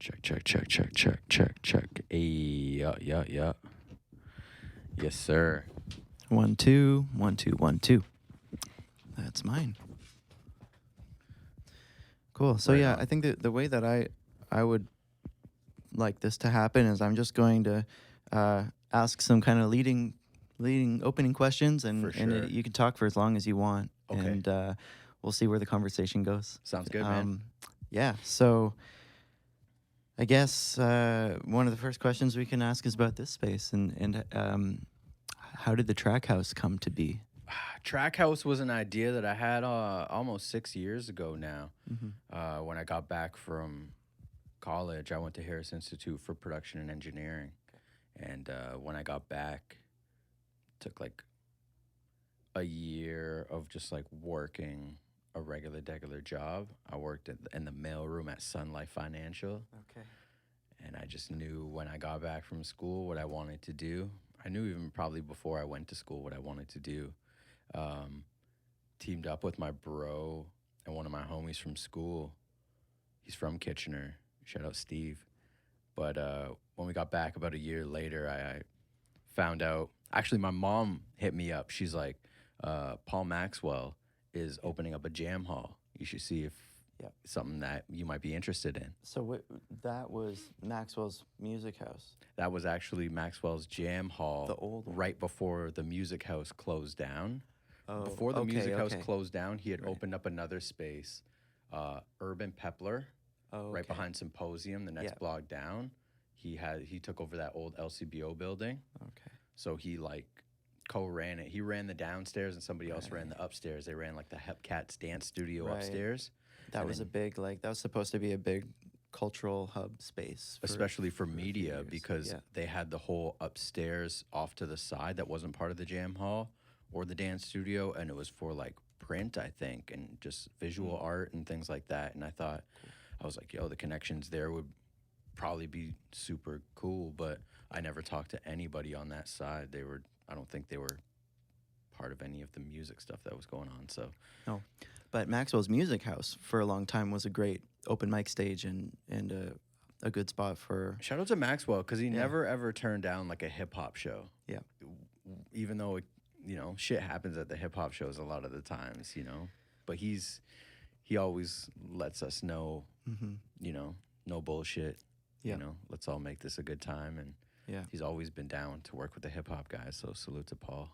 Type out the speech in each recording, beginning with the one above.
Check, check, check, check, check, check, check. Hey, yeah, yeah, yeah. Yes, sir. 1 2 1 2 1 2. That's mine. Cool. So Right yeah, on. I think that the way that I would like this to happen is I'm just going to ask some kind of leading opening questions, For and sure. you can talk for as long as you want, Okay. and we'll see where the conversation goes. Sounds good, man. Yeah. So I guess one of the first questions we can ask is about this space, and how did the track house come to be? Track House was an idea that I had almost 6 years ago now. Mm-hmm. When I got back from college, I went to Harris Institute for Production and Engineering. And when I got back, took like a year of just like working a regular job. I worked in the mailroom at Sun Life Financial. Okay. And I just knew when I got back from school what I wanted to do. I knew even probably before I went to school what I wanted to do. Teamed up with my bro and one of my homies from school. He's from Kitchener. Shout out Steve. But when we got back about a year later, I found out. Actually, my mom hit me up. She's like, Paul Maxwell is opening up a jam hall. You should see if something that you might be interested in. So that was Maxwell's Music House. That was actually Maxwell's Jam Hall. The old one. Right before the Music House closed down. Oh, Before the Music House okay. closed down, he had opened up another space, Urban Pepler, right behind Symposium, the next block down. He took over that old LCBO building. Okay. So he like co-ran it. He ran the downstairs and somebody else ran the upstairs. They ran like the Hepcats dance studio upstairs. That was that was supposed to be a big cultural hub space. Especially for media, because they had the whole upstairs off to the side that wasn't part of the jam hall or the dance studio, and it was for like print, I think, and just visual art and things like that. And I thought, I was like, yo, the connections there would probably be super cool, but I never talked to anybody on that side. I don't think they were part of any of the music stuff that was going on. So no, but Maxwell's Music House for a long time was a great open mic stage and a good spot for. Shout out to Maxwell, because he never ever turned down like a hip hop show. Yeah, even though shit happens at the hip hop shows a lot of the times, but he always lets us know, no bullshit. Let's all make this a good time, and he's always been down to work with the hip hop guys. So salute to Paul.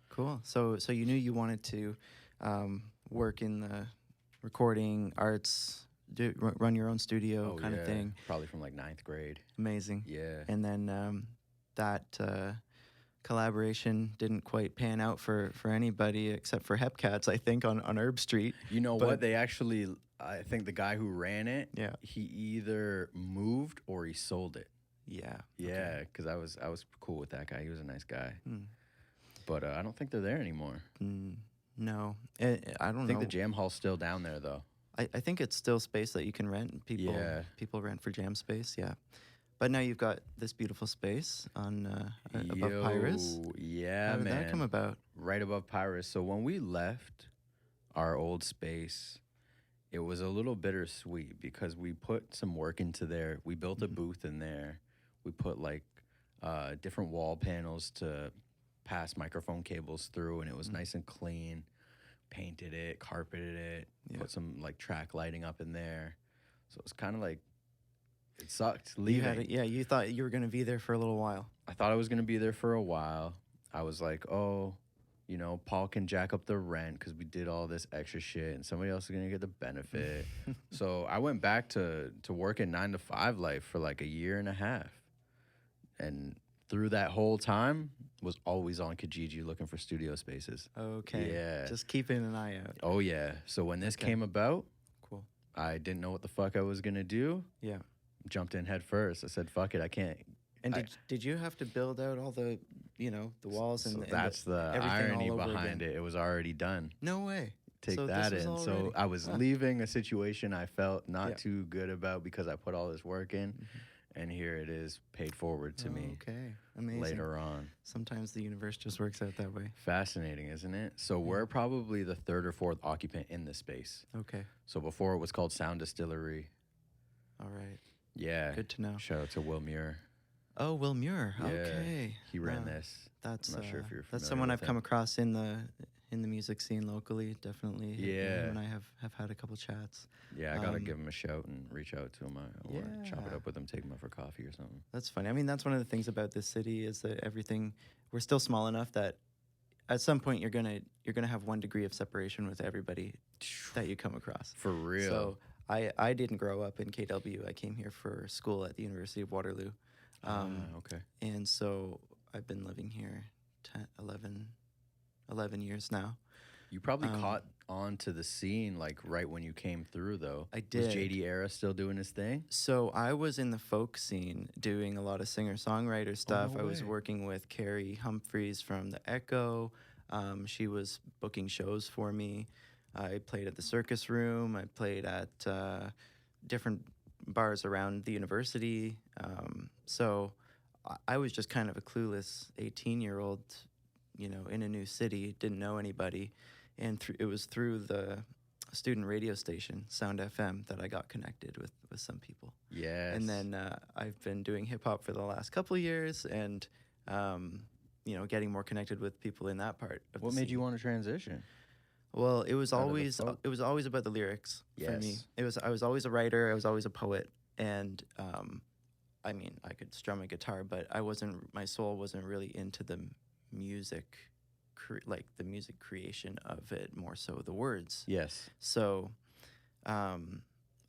Cool. So you knew you wanted to work in the recording arts, run your own studio kind of thing. Probably from like 9th grade. Amazing. Yeah. And then that collaboration didn't quite pan out for anybody except for Hepcats, I think, on Herb Street. You know what? They actually, I think the guy who ran it, he either moved or he sold it. Yeah. Yeah, because I was cool with that guy. He was a nice guy. But I don't think they're there anymore. No. I don't know. I think the jam hall's still down there, though. I think it's still space that you can rent. People rent for jam space, But now you've got this beautiful space on above Pyrus. Yeah, How did man. that come about? Right above Pyrus. So when we left our old space, it was a little bittersweet because we put some work into there. We built a booth in there. We put like different wall panels to pass microphone cables through, and it was nice and clean. Painted it, carpeted it, put some like track lighting up in there. So it's kind of like, it sucked leaving. You thought you were going to be there for a little while. I thought I was going to be there for a while. I was like, oh, Paul can jack up the rent because we did all this extra shit, and somebody else is going to get the benefit. So I went back to working 9 to 5 life for like a year and a half. And through that whole time, was always on Kijiji looking for studio spaces. Okay. Yeah. Just keeping an eye out. Oh, yeah. So when this came about, cool. I didn't know what the fuck I was going to do. Yeah. Jumped in head first. I said, fuck it, I can't. And did you have to build out all the, the walls and that's the irony behind it. It was already done. No way. Take that in. So I was leaving a situation I felt not too good about because I put all this work in. And here it is, paid forward to me. Okay, amazing. Later on. Sometimes the universe just works out that way. Fascinating, isn't it? So we're probably the 3rd or 4th occupant in this space. Okay. So before it was called Sound Distillery. All right. Yeah. Good to know. Shout out to Will Muir. Oh, Will Muir. Yeah, Okay. he ran Uh, this. That's I'm not sure if you're that's familiar someone with I've come him. across in the music scene locally. Definitely. Yeah. Him and I have had a couple chats. Yeah, I gotta give him a shout and reach out to him, or chop it Yeah. up with him, take him out for coffee or something. That's funny. I mean, that's one of the things about this city is that everything we're still small enough that at some point you're gonna have one degree of separation with everybody that you come across. For real. So I didn't grow up in KW. I came here for school at the University of Waterloo. Okay. And so I've been living here 11 years now. You probably caught on to the scene like right when you came through, though. I did. Was JD Era still doing his thing? So I was in the folk scene doing a lot of singer-songwriter stuff. no I was way. working with Carrie Humphreys from The Echo. She was booking shows for me. I played at the Circus Room. I played at different bars around the university. So I was just kind of a clueless 18-year-old, in a new city, didn't know anybody. And it was through the student radio station, Sound FM, that I got connected with some people. Yes. And then I've been doing hip-hop for the last couple of years and, getting more connected with people in that part of What the made scene. you want to transition? Well, it was Out of the always folk? it was always about the lyrics for me. Yes. I was always a writer. I was always a poet, and I mean, I could strum a guitar, but my soul wasn't really into the music, the music creation of it. More so the words. Yes. So,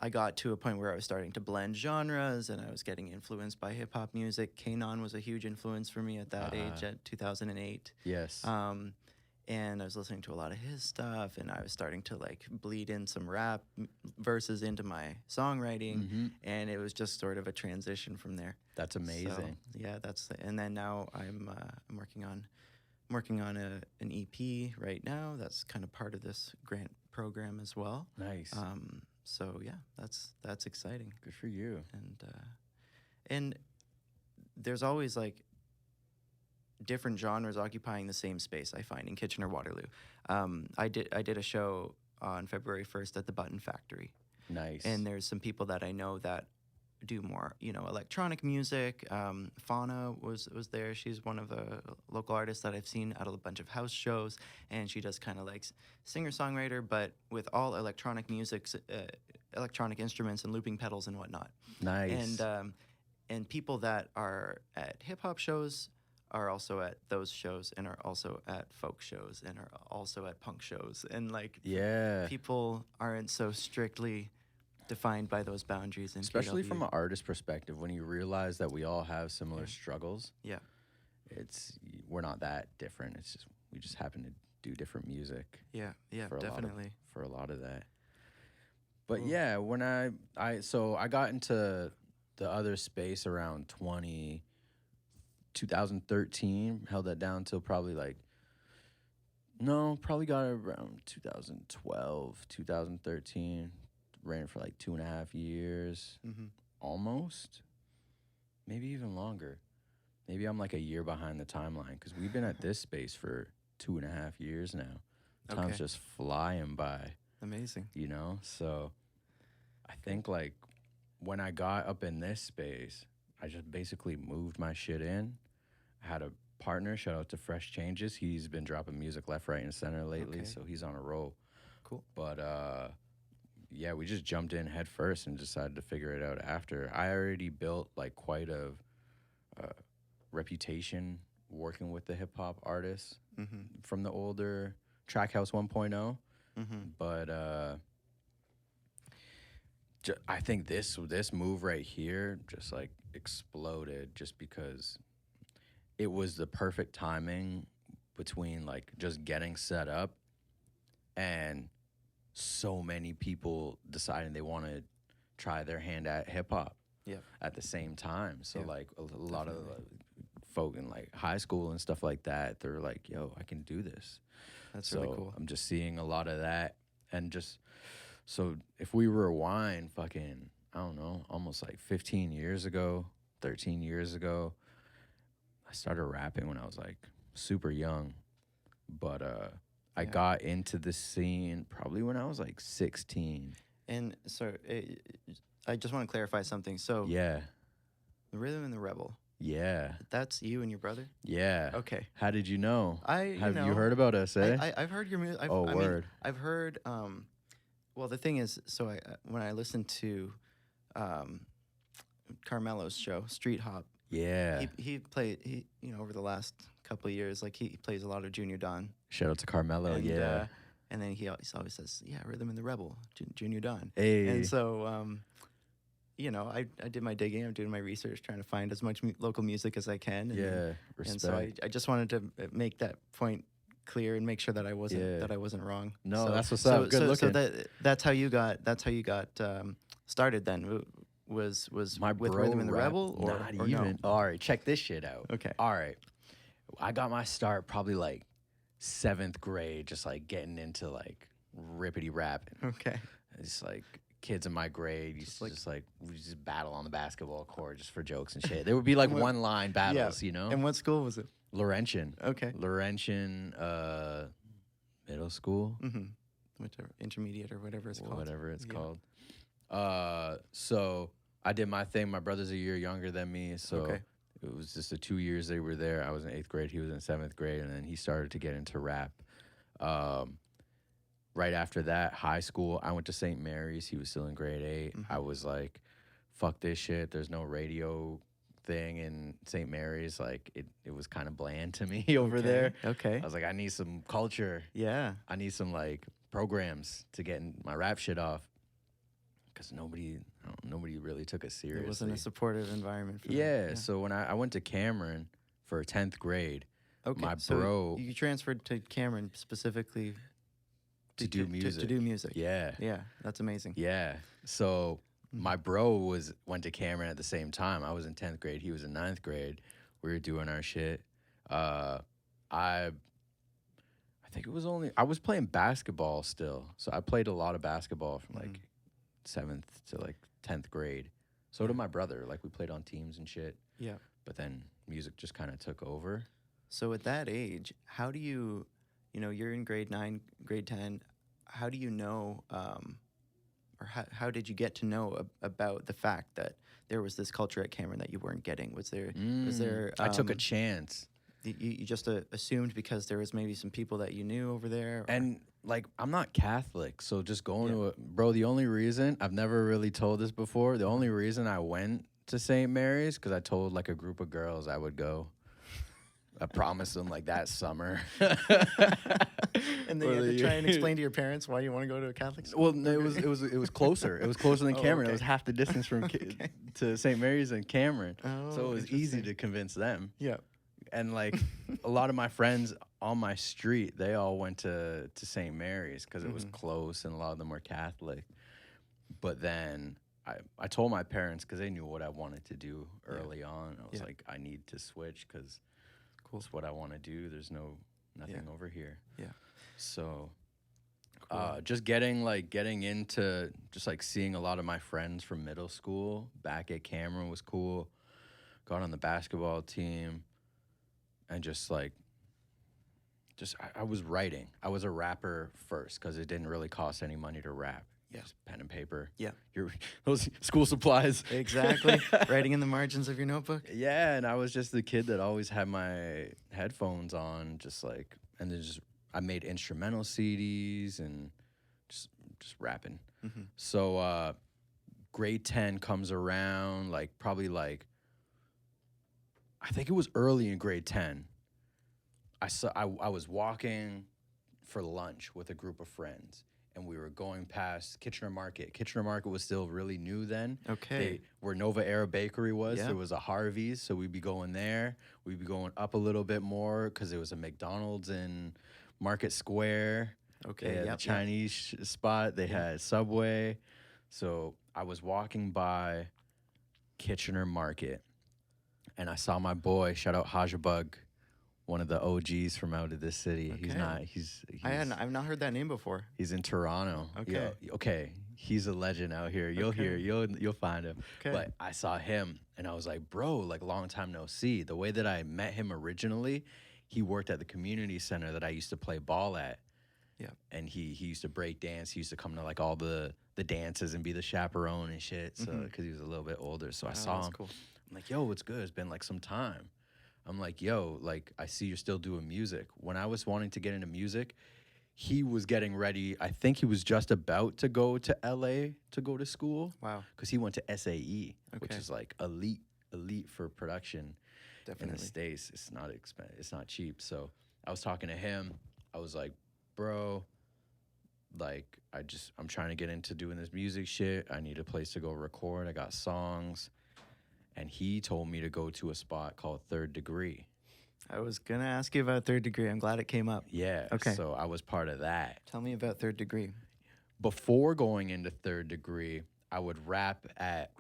I got to a point where I was starting to blend genres, and I was getting influenced by hip hop music. Kanon was a huge influence for me at that age, at 2008. Yes. And I was listening to a lot of his stuff, and I was starting to like bleed in some rap verses into my songwriting, and it was just sort of a transition from there. That's amazing. So, yeah, and then now I'm working on an EP right now. That's kind of part of this grant program as well. Nice. So yeah, that's exciting. Good for you. And there's always like different genres occupying the same space, I find, in Kitchener-Waterloo. I did a show on February 1st at the Button Factory. Nice. And there's some people that I know that do more, electronic music. Fauna was there. She's one of the local artists that I've seen at a bunch of house shows, and she does kind of like singer-songwriter, but with all electronic music, electronic instruments and looping pedals and whatnot. Nice. And people that are at hip-hop shows are also at those shows and are also at folk shows and are also at punk shows. And like, yeah. people aren't so strictly defined by those boundaries. Especially KW. from an artist perspective, when you realize that we all have similar struggles. Yeah. We're not that different. It's just, we just happen to do different music. Yeah, definitely. For a lot of that. But yeah, when I got into the other space around 2013, held that down till probably probably got it around 2012, 2013. Ran for like 2.5 years, almost, maybe even longer. Maybe I'm like a year behind the timeline because we've been at this space for 2.5 years now. Time's just flying by. Amazing. So I think like when I got up in this space, I just basically moved my shit in. I had a partner, shout out to Fresh Changes. He's been dropping music left, right, and center lately, so he's on a roll. Cool. But yeah, we just jumped in head first and decided to figure it out after. I already built like quite a reputation working with the hip hop artists from the older Track House 1.0. But I think this move right here just like exploded just because it was the perfect timing between like just getting set up and so many people deciding they want to try their hand at hip hop at the same time. So like a lot of folk in like high school and stuff like that, they're like, yo, I can do this. That's really cool. I'm just seeing a lot of that. And just, so if we rewind fucking, I don't know, almost like 15 years ago, 13 years ago, I started rapping when I was like super young. But I got into the scene probably when I was like 16. And so I just want to clarify something. So Yeah. the Rhythm and the Rebel, Yeah. that's you and your brother? Yeah. Okay. How did you know? You Have you know, heard about us, eh? I've heard your music. Oh, I mean, word. I've heard. Well, the thing is, so when I listened to um, Carmelo's show, Street Hop, Yeah. he played over the last couple of years, like he plays a lot of Junior Don. Shout out to Carmelo. And, Yeah. And then he always says, yeah, Rhythm and the Rebel, Junior Don. Hey. And so, I did my digging. I'm doing my research, trying to find as much local music as I can. And Yeah. Respect. And so I just wanted to make that point clear and make sure that I wasn't wrong. No, so, that's what's up. Good looking. So that's how you got started then. Was My with bro Rhythm and the rap, Rebel or even. no? All right, check this shit out. Okay. All right. I got my start probably like 7th grade, just like getting into like rippity rapping. Okay. It's like kids in my grade used to just like we just battle on the basketball court just for jokes and shit. There would be like one line battles, you know. And what school was it? Laurentian. Okay. Laurentian middle school. Mm-hmm. Whichever, intermediate or whatever it's called. Whatever it's called. So I did my thing. My brother's a year younger than me, so it was just the 2 years they were there. I was in 8th grade, he was in 7th grade, and then he started to get into rap. Right after that, high school, I went to St. Mary's. He was still in grade 8. Mm-hmm. I was like, fuck this shit. There's no radio thing in St. Mary's. Like, it was kind of bland to me over there. Okay. I was like, I need some culture. Yeah. I need some, like, programs to get my rap shit off. Because nobody really took it seriously. It wasn't a supportive environment for them. Yeah, so when I went to Cameron for 10th grade, my so bro... you transferred to Cameron specifically... To do music. To do music. Yeah. Yeah, that's amazing. Yeah. So my bro went to Cameron at the same time. I was in 10th grade. He was in 9th grade. We were doing our shit. I think it was I was playing basketball still. So I played a lot of basketball from like 7th to like 10th grade. So did my brother. Like we played on teams and shit. Yeah. But then music just kind of took over. So at that age, how do you, you're in grade 9, grade 10, how do you know, or how did you get to know about the fact that there was this culture at Cameron that you weren't getting? Was there? I took a chance. You just assumed because there was maybe some people that you knew over there? Or? And like, I'm not Catholic, so just going to bro, the only reason, I've never really told this before, the only reason I went to St. Mary's, because I told like a group of girls I would go. I promised them like that summer. And they had to try and explain to your parents why you want to go to a Catholic school. Well, no, it was closer. It was closer than Cameron. It was half the distance from to St. Mary's and Cameron. So it was easy to convince them. Yeah. And like a lot of my friends on my street, they all went to St. Mary's because it was close and a lot of them were Catholic. But then I told my parents because they knew what I wanted to do early on. I was like, I need to switch because it's what I want to do. There's nothing over here. Yeah. So just getting into just like seeing a lot of my friends from middle school back at Cameron was cool. Got on the basketball team and I was writing. I was a rapper first because it didn't really cost any money to rap. Yeah. Just pen and paper. Yeah. Those school supplies. Exactly. Writing in the margins of your notebook. Yeah, and I was just the kid that always had my headphones on, and then I made instrumental CDs and just rapping. Mm-hmm. So grade 10 comes around, I think it was early in grade 10. I was walking for lunch with a group of friends. And we were going past Kitchener Market. Kitchener Market was still really new then. Okay. Where Nova Era Bakery was, there was a Harvey's, so we'd be going there. We'd be going up a little bit more because there was a McDonald's in Market Square. Okay. They had a Chinese spot. They had Subway. So I was walking by Kitchener Market, and I saw my boy, shout out Hajabug, one of the OGs from out of this city. Okay. I've not heard that name before. He's in Toronto. Okay. Okay. He's a legend out here. You'll find him. Okay. But I saw him and I was like, bro, like long time no see. The way that I met him originally, he worked at the community center that I used to play ball at. Yeah. And he used to break dance. He used to come to like all the dances and be the chaperone and shit. So because he was a little bit older, so I saw that's him. cool. I'm like, yo, what's good? It's been like some time. I'm like, yo, like I see you're still doing music. When I was wanting to get into music, he was getting ready. I think he was just about to go to LA to go to school. Wow. Because he went to SAE, which Okay. is like elite for production in Definitely. the States. It's not expensive. It's not cheap. So I was talking to him. I was like, bro, like I'm trying to get into doing this music shit. I need a place to go record. I got songs. And he told me to go to a spot called Third Degree. I was gonna ask you about Third Degree. I'm glad it came up. Yeah. Okay. So I was part of that. Tell me about Third Degree. Before going into Third Degree, I would rap at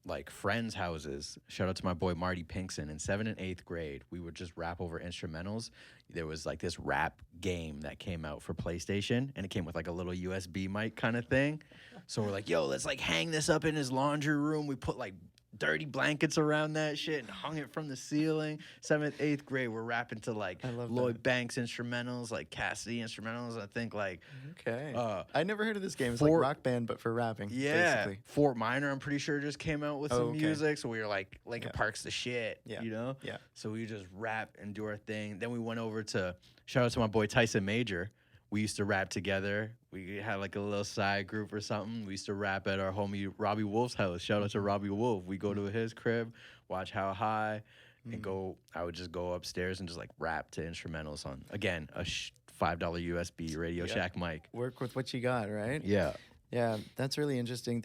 like friends' houses. Shout out to my boy Marty Pinkson. In 7th and 8th grade, we would just rap over instrumentals. There was like this rap game that came out for PlayStation, and it came with like a little USB mic kind of thing. So we're like, yo, let's like hang this up in his laundry room. We put like dirty blankets around that shit and hung it from the ceiling. 7th, 8th grade, we're rapping to like Lloyd Banks instrumentals, like Cassidy instrumentals. I think like okay. I never heard of this game. It's like Rock Band, but for rapping. Yeah, basically. Fort Minor, I'm pretty sure just came out with some music. So we were like, Linkin Park's the shit, you know? Yeah. So we just rap and do our thing. Then we went over to shout out to my boy Tyson Major. We used to rap together. We had like a little side group or something. We used to rap at our homie Robbie Wolf's house. Shout out to Robbie Wolf. We go to his crib, watch How High, and go. I would just go upstairs and just like rap to instrumentals on, again, a $5 USB Radio Shack mic. Work with what you got, right? Yeah. Yeah, that's really interesting.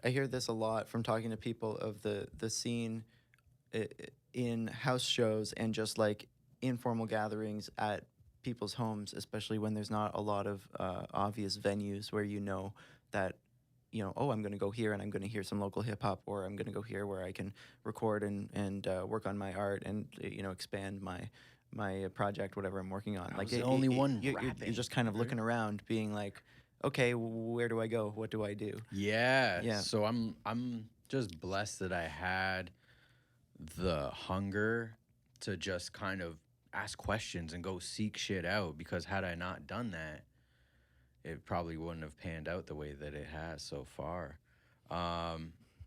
I hear this a lot from talking to people of the scene in house shows and just like informal gatherings at people's homes, especially when there's not a lot of obvious venues where you know that, you know, oh, I'm going to go here and I'm going to hear some local hip hop, or I'm going to go here where I can record and work on my art and, you know, expand my project, whatever I'm working on. Like the only one you're just kind of looking around, being like, okay, where do I go? What do I do? Yeah. So I'm just blessed that I had the hunger to just kind of ask questions and go seek shit out, because had I not done that, it probably wouldn't have panned out the way that it has so far.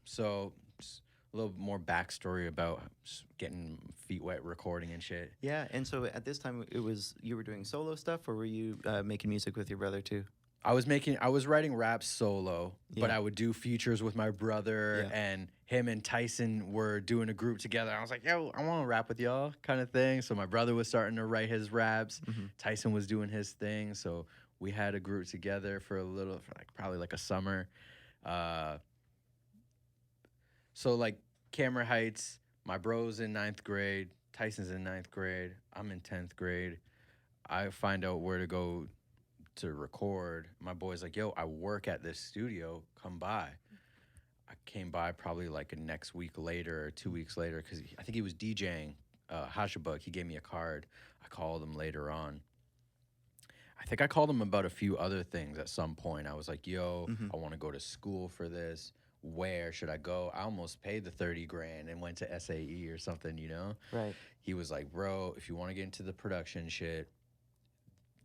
So just a little more backstory about getting feet wet recording and shit. Yeah, and so at this time, you were doing solo stuff, or were you making music with your brother too? I was writing raps solo, but I would do features with my brother, and him and Tyson were doing a group together. I was like, yo, I want to rap with y'all kind of thing. So my brother was starting to write his raps. Tyson was doing his thing. So we had a group together for probably like a summer. So like Camera Heights, my bro's in 9th grade, Tyson's in 9th grade, I'm in 10th grade. I find out where to go to record. My boy's like, yo, I work at this studio, come by. I came by probably like a next week later or 2 weeks later, because I think he was DJing Hashabug. He gave me a card. I called him later on. I think I called him about a few other things at some point. I was like, yo, I want to go to school for this. Where should I go? I almost paid the 30 grand and went to SAE or something, you know? Right. He was like, bro, if you want to get into the production shit,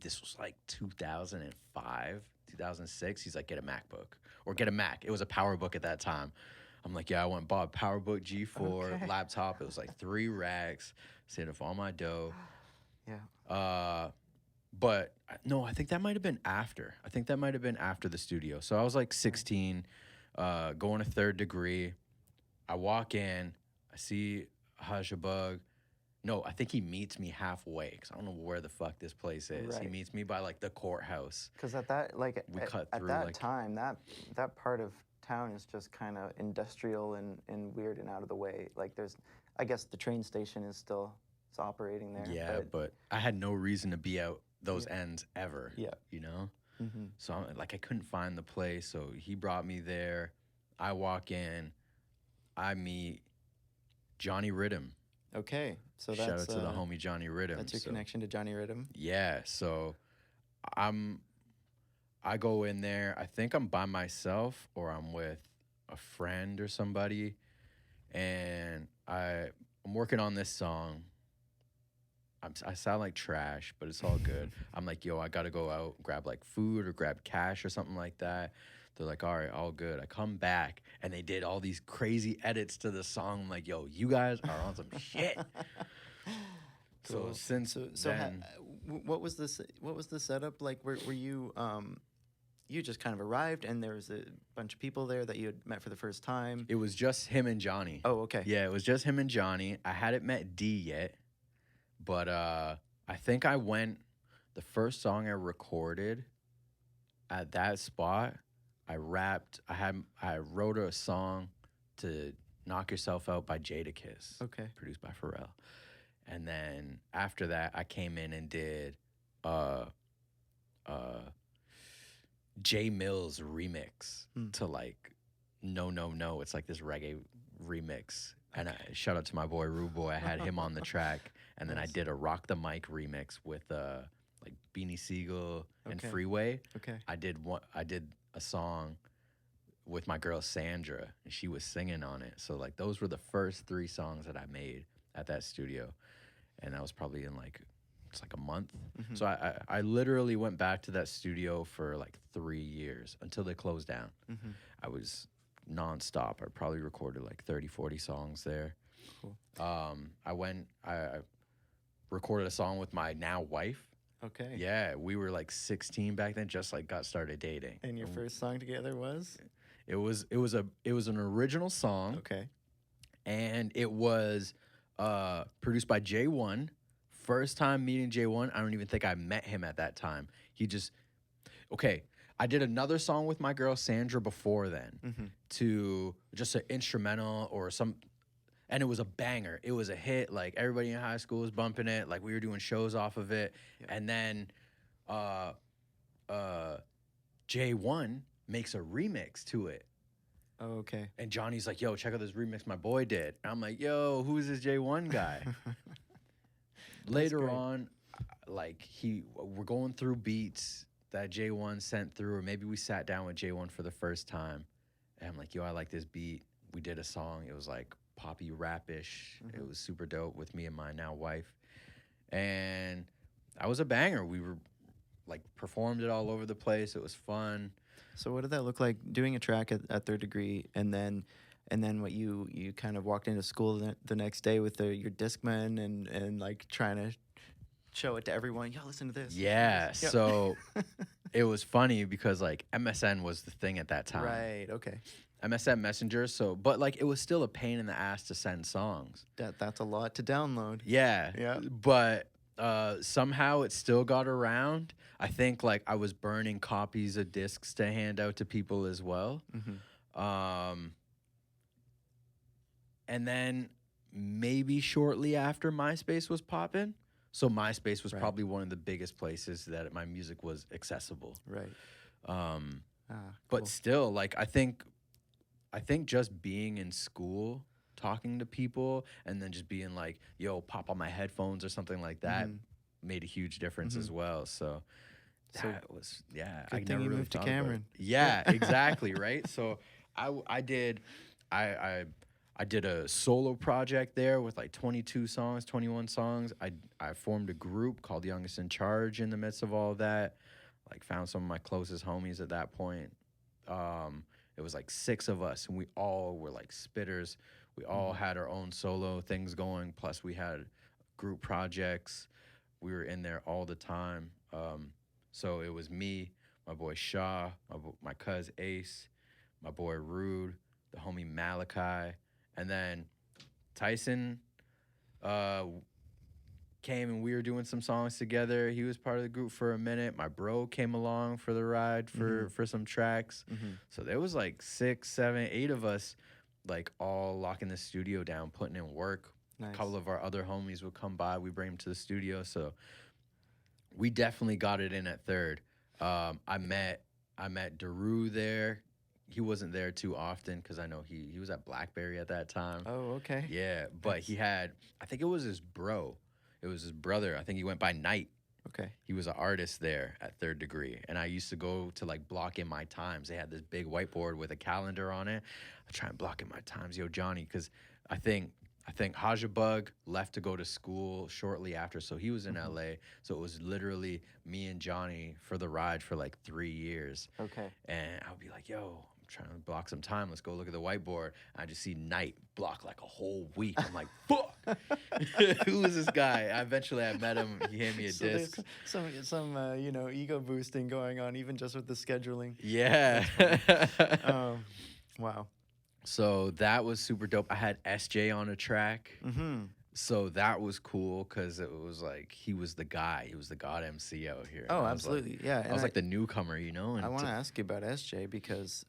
this was like 2005, 2006. He's like, get a MacBook or get a Mac. It was a PowerBook at that time. I'm like, yeah, I went and bought a PowerBook G4 laptop. It was like 3 racks, saved up all my dough. Yeah. But no, I think that might have been after. I think that might have been after the studio. So I was like 16, going to Third Degree. I walk in, I see Hashabug. No, I think he meets me halfway, because I don't know where the fuck this place is. Right. He meets me by like the courthouse. Because at that, like, we cut at through, that like, time, that part of town is just kind of industrial and weird and out of the way. Like, I guess the train station is still operating there. Yeah, but I had no reason to be out those ends ever. Yeah, you know. So I couldn't find the place. So he brought me there. I walk in. I meet Johnny Riddim. Okay, so that's shout out to the homie Johnny Riddim. That's your connection to Johnny Riddim. Yeah, so I go in there. I think I'm by myself or I'm with a friend or somebody, and I'm working on this song. I sound like trash, but it's all good. I'm like, yo, I gotta go out, grab like food or grab cash or something like that. They're like, all right, all good. I come back and they did all these crazy edits to the song. I'm like, yo, you guys are on some shit. So Cool. since then, What was this? What was the setup like? Were you you just kind of arrived and there was a bunch of people there that you had met for the first time? it was just him and Johnny. Oh, okay. Yeah, it was just him and Johnny. I hadn't met D yet, but I think I went. The first song I recorded at that spot, I rapped. I wrote a song to "Knock Yourself Out" by Jadakiss, Okay. produced by Pharrell. And then after that, I came in and did uh Jay Mills remix to like No No No. It's like this reggae remix. And I, shout out to my boy Rude Boy. I had him on the track. And then I did a Rock the Mic remix with like Beanie Siegel and Okay. Freeway. Okay. I did a song with my girl Sandra, and she was singing on it. So like those were the first 3 songs that I made at that studio. And that was probably in like it's like a month. So I literally went back to that studio for like 3 years until they closed down. I was nonstop. I probably recorded like 30, 40 songs there. Cool. I recorded a song with my now wife. Okay. Yeah, we were like 16 back then, just like got started dating. And your first song together was? It was an original song. Okay. And it was produced by J1. First time meeting J1, I don't even think I met him at that time. I did another song with my girl Sandra before then to just an instrumental or some, and it was a banger. It was a hit. Like everybody in high school was bumping it. Like we were doing shows off of it. Yep. And then J1 makes a remix to it. Oh, okay. And Johnny's like, yo, check out this remix my boy did. And I'm like, yo, who's this J1 guy? Later on, like we're going through beats that J1 sent through, or maybe we sat down with J1 for the first time. And I'm like, yo, I like this beat. We did a song. It was like poppy rap-ish. It was super dope with me and my now wife. And that was a banger. We were like performed it all over the place. It was fun. So what did that look like doing a track at Third Degree, and then what you kind of walked into school the next day with your Discman and like trying to show it to everyone. Yo, listen to this. Yeah. Yep. So it was funny because like MSN was the thing at that time. Right. Okay. MSN Messenger. So, but like it was still a pain in the ass to send songs. That's a lot to download. Yeah. Yeah. But somehow it still got around. I think like I was burning copies of discs to hand out to people as well. And then maybe shortly after MySpace was popping. So MySpace was probably one of the biggest places that my music was accessible. Right. But still, like I think just being in school, talking to people, and then just being like, yo, pop on my headphones or something like that made a huge difference as well. So that was, yeah. Good I thing never you really moved to thought about it. Cameron. Yeah, exactly, right? So I did a solo project there with like 22 songs, 21 songs. I formed a group called Youngest in Charge in the midst of all of that. Like found some of my closest homies at that point. It was like 6 of us, and we all were like spitters. We all had our own solo things going, plus we had group projects. We were in there all the time. So it was me, my boy Shaw, my cuz Ace, my boy Rude, the homie Malachi, and then Tyson came and we were doing some songs together. He was part of the group for a minute. My bro came along for the ride for some tracks. So there was like 6, 7, 8 of us, like all locking the studio down, putting in work. Nice. A couple of our other homies would come by. We bring them to the studio. So we definitely got it in at Third. I met Daru there. He wasn't there too often because I know he was at Blackberry at that time. Oh, okay. Yeah, but he had, I think it was his bro. It was his brother. I think he went by Night. Okay. He was an artist there at Third Degree. And I used to go to like block in my times. They had this big whiteboard with a calendar on it. I try and block in my times. Yo, Johnny, because I think I think Hajabug left to go to school shortly after, so he was in Mhm. LA. So it was literally me and Johnny for the ride for like 3 years. Okay. And I would be like, yo, I'm trying to block some time. Let's go look at the whiteboard. I just see Night block like a whole week. I'm like, fuck. Who is this guy? Eventually I met him. He handed me a So there's disc. some ego boosting going on even just with the scheduling. Yeah. Wow. So that was super dope. I had SJ on a track. Mm-hmm. So that was cool because it was like he was the guy. He was the god MC out here. Oh, And absolutely. Yeah. I was like the newcomer, you know? And I want to ask you about SJ because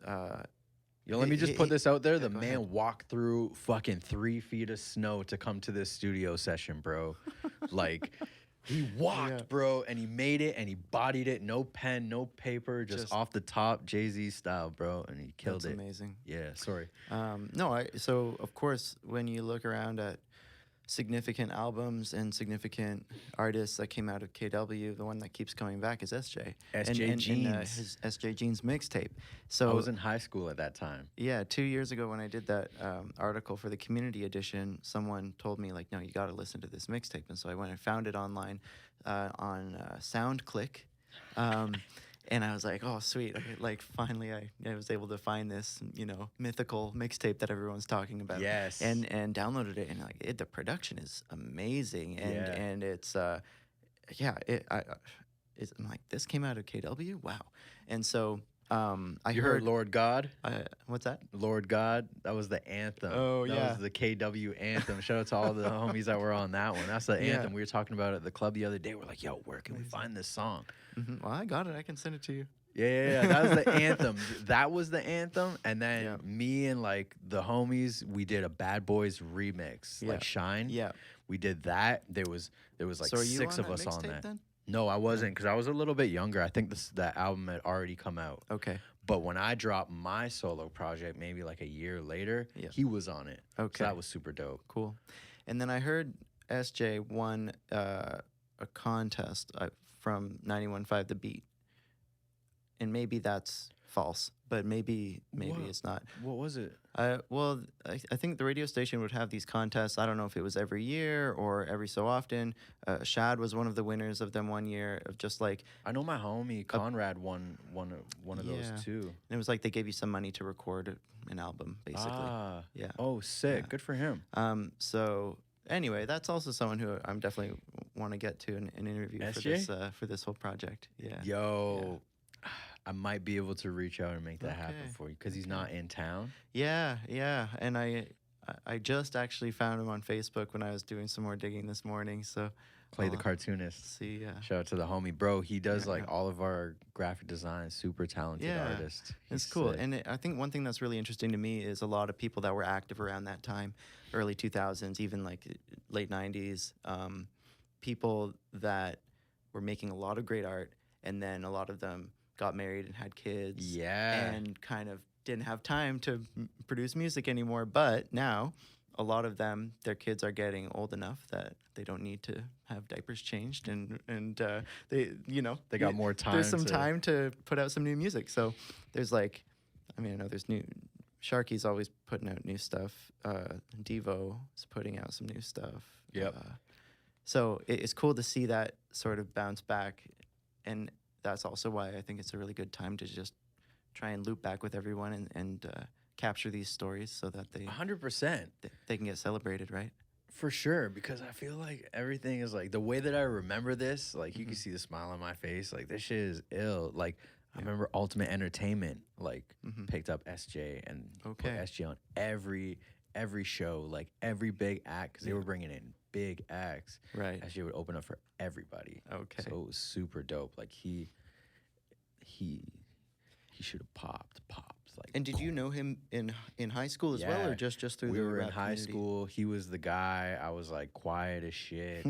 yo, let me just put this out there. yeah, The go man ahead. walked through fucking 3 feet of snow to come to this studio session, bro. Like, he walked, Yeah. bro, and he made it, and he bodied it. No pen, no paper, just off the top, Jay-Z style, bro, and he killed That's it. amazing. Yeah, sorry. So of course when you look around at significant albums and significant artists that came out of KW, the one that keeps coming back is SJ. SJ and, Jeans. his SJ Jeans mixtape. I So was in high school at that time. yeah, 2 years ago when I did that article for the community edition, someone told me like, no, you got to listen to this mixtape, and so I went and found it online on SoundClick, and I was like, oh sweet, like finally I was able to find this mythical mixtape that everyone's talking about. Yes. and downloaded it, and like the production is amazing, and Yeah. and it's I'm like, this came out of KW, wow, and so. I You heard Lord God? What's that? Lord God, that was the anthem. Oh, that yeah. was the KW anthem. Shout out to all the homies that were on that one. That's the Yeah. anthem we were talking about at the club the other day. We're like, yo, where can we find this song? Well, I got it. I can send it to you. Yeah. That was the anthem. That was the anthem. And then Yeah. me and like the homies, we did a Bad Boys remix, Yeah. like Shine. Yeah. We did that. There was like So are you 6 on of that us on mixtape that. then? No, I wasn't because I was a little bit younger. I think that album had already come out. Okay. But when I dropped my solo project, maybe like a year later, Yeah. he was on it. Okay. So that was super dope. Cool. And then I heard SJ won a contest from 91.5 The Beat. And maybe that's false, but maybe What? it's not. What was it? Well, I think the radio station would have these contests. I don't know if it was every year or every so often. Shad was one of the winners of them one year, of just like, I know my homie Conrad won one of Yeah. those too. and it was like they gave you some money to record an album, basically. Ah. Yeah. Oh, sick. Yeah. Good for him. So anyway, that's also someone who I'm definitely want to get to an interview SJ? for this whole project. Yeah. Yo, I might be able to reach out and make that happen Okay. for you because he's not in town. Yeah, and I just actually found him on Facebook when I was doing some more digging this morning. So Clay the I'll cartoonist. see. Shout out to the homie, bro. He does Yeah, like yeah. all of our graphic design. Super talented Yeah, artist. It's He's cool. sick. And I think one thing that's really interesting to me is a lot of people that were active around that time, early 2000s, even like late 90s, people that were making a lot of great art, and then a lot of them got married and had kids. Yeah. And kind of didn't have time to produce music anymore. But now, a lot of them, their kids are getting old enough that they don't need to have diapers changed, and they They got more time. There's some to- time to put out some new music. So there's like, I mean, I know there's new. Sharky's always putting out new stuff. Devo is putting out some new stuff. Yep. So it's cool to see that sort of bounce back, and that's also why I think it's a really good time to just try and loop back with everyone and capture these stories so that 100%. they can get celebrated, right? For sure, because I feel like everything is like the way that I remember this, like you can Mm-hmm. see the smile on my face. Like this shit is ill. Like I remember Ultimate Entertainment picked up SJ and put Okay. SJ on every show, like every big act, because they were bringing in big acts. Right. SJ would open up for everybody. Okay. So it was super dope. Like he should have popped. Like, And did you know him in high school as well, Yeah. or just through we the were in rap high community? school. He was the guy. I was like quiet as shit.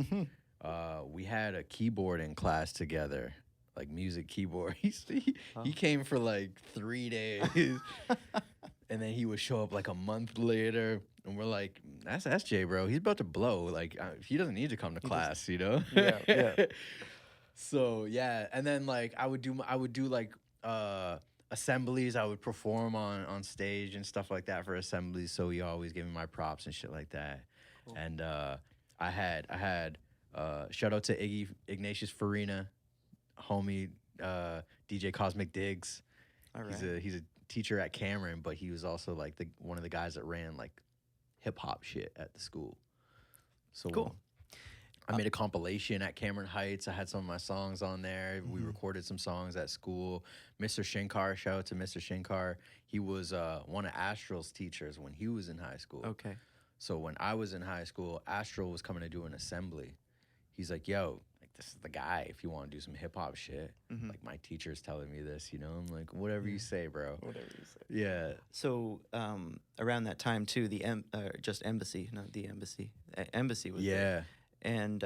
We had a keyboarding class together, like music keyboard. He came for like 3 days, and then he would show up like a month later, and we're like, "That's SJ, bro. He's about to blow. Like he doesn't need to come to class, you know." Yeah. So yeah, and then like I would do like assemblies. I would perform on stage and stuff like that for assemblies. So he always gave me my props and shit like that. And I had shout out to Ignatius Farina, homie, DJ Cosmic Diggs. All right. He's a teacher at Cameron, but he was also like the one of the guys that ran like hip hop shit at the school. So Cool. I made a compilation at Cameron Heights. I had some of my songs on there. We recorded some songs at school. Mr. Shinkar, shout out to Mr. Shinkar. He was one of Astral's teachers when he was in high school. Okay. So when I was in high school, Astral was coming to do an assembly. He's like, yo, like this is the guy if you want to do some hip hop shit. Like my teacher's telling me this, you know? I'm like, whatever you say, bro. Whatever you say. Yeah. So around that time too, the just Embassy, not the Embassy. Embassy was there. And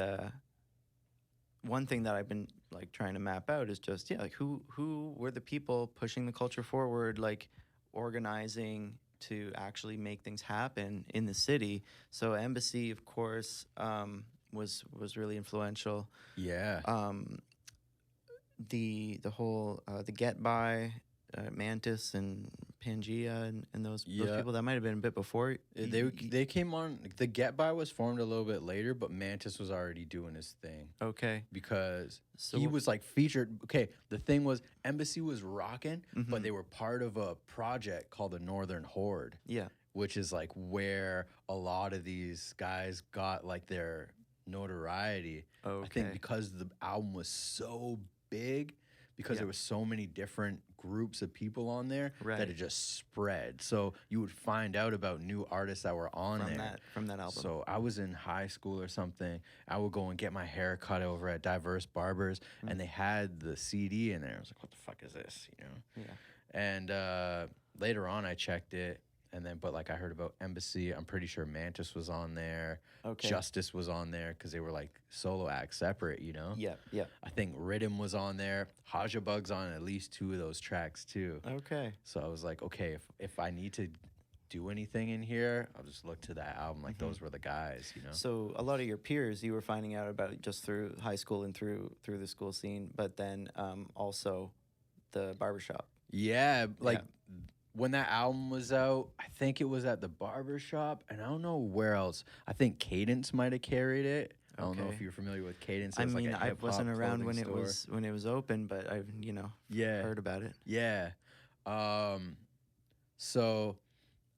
one thing that I've been like trying to map out is just like who were the people pushing the culture forward, like organizing to actually make things happen in the city. So Embassy, of course, was really influential. Yeah. The whole the Get By, Mantis and Pangea and those people that might have been a bit before. They came on. The Get By was formed a little bit later, but Mantis was already doing his thing. Okay. Because he was like featured. Okay, the thing was Embassy was rocking, but they were part of a project called the Northern Horde. Yeah. Which is like where a lot of these guys got like their notoriety. Okay. I think because the album was so big, because there was so many different groups of people on there that it just spread. So you would find out about new artists that were on from that album. So I was in high school or something. I would go and get my hair cut over at Diverse Barbers, and they had the CD in there. I was like, what the fuck is this? You know? Yeah. And later on, I checked it. And then, but like I heard about Embassy, I'm pretty sure Mantis was on there. Okay. Justice was on there because they were like solo acts separate, you know? Yeah, yeah. I think Rhythm was on there. Haja Bug's on at least 2 of those tracks too. Okay. So I was like, okay, if I need to do anything in here, I'll just look to that album. Like those were the guys, you know? So a lot of your peers you were finding out about just through high school and through the school scene, but then also the barbershop. Yeah, like when that album was out, I think it was at the barbershop, and I don't know where else. I think Cadence might have carried it. I don't know if you're familiar with Cadence. I mean, I wasn't around when it was open, but I've heard about it. Yeah. So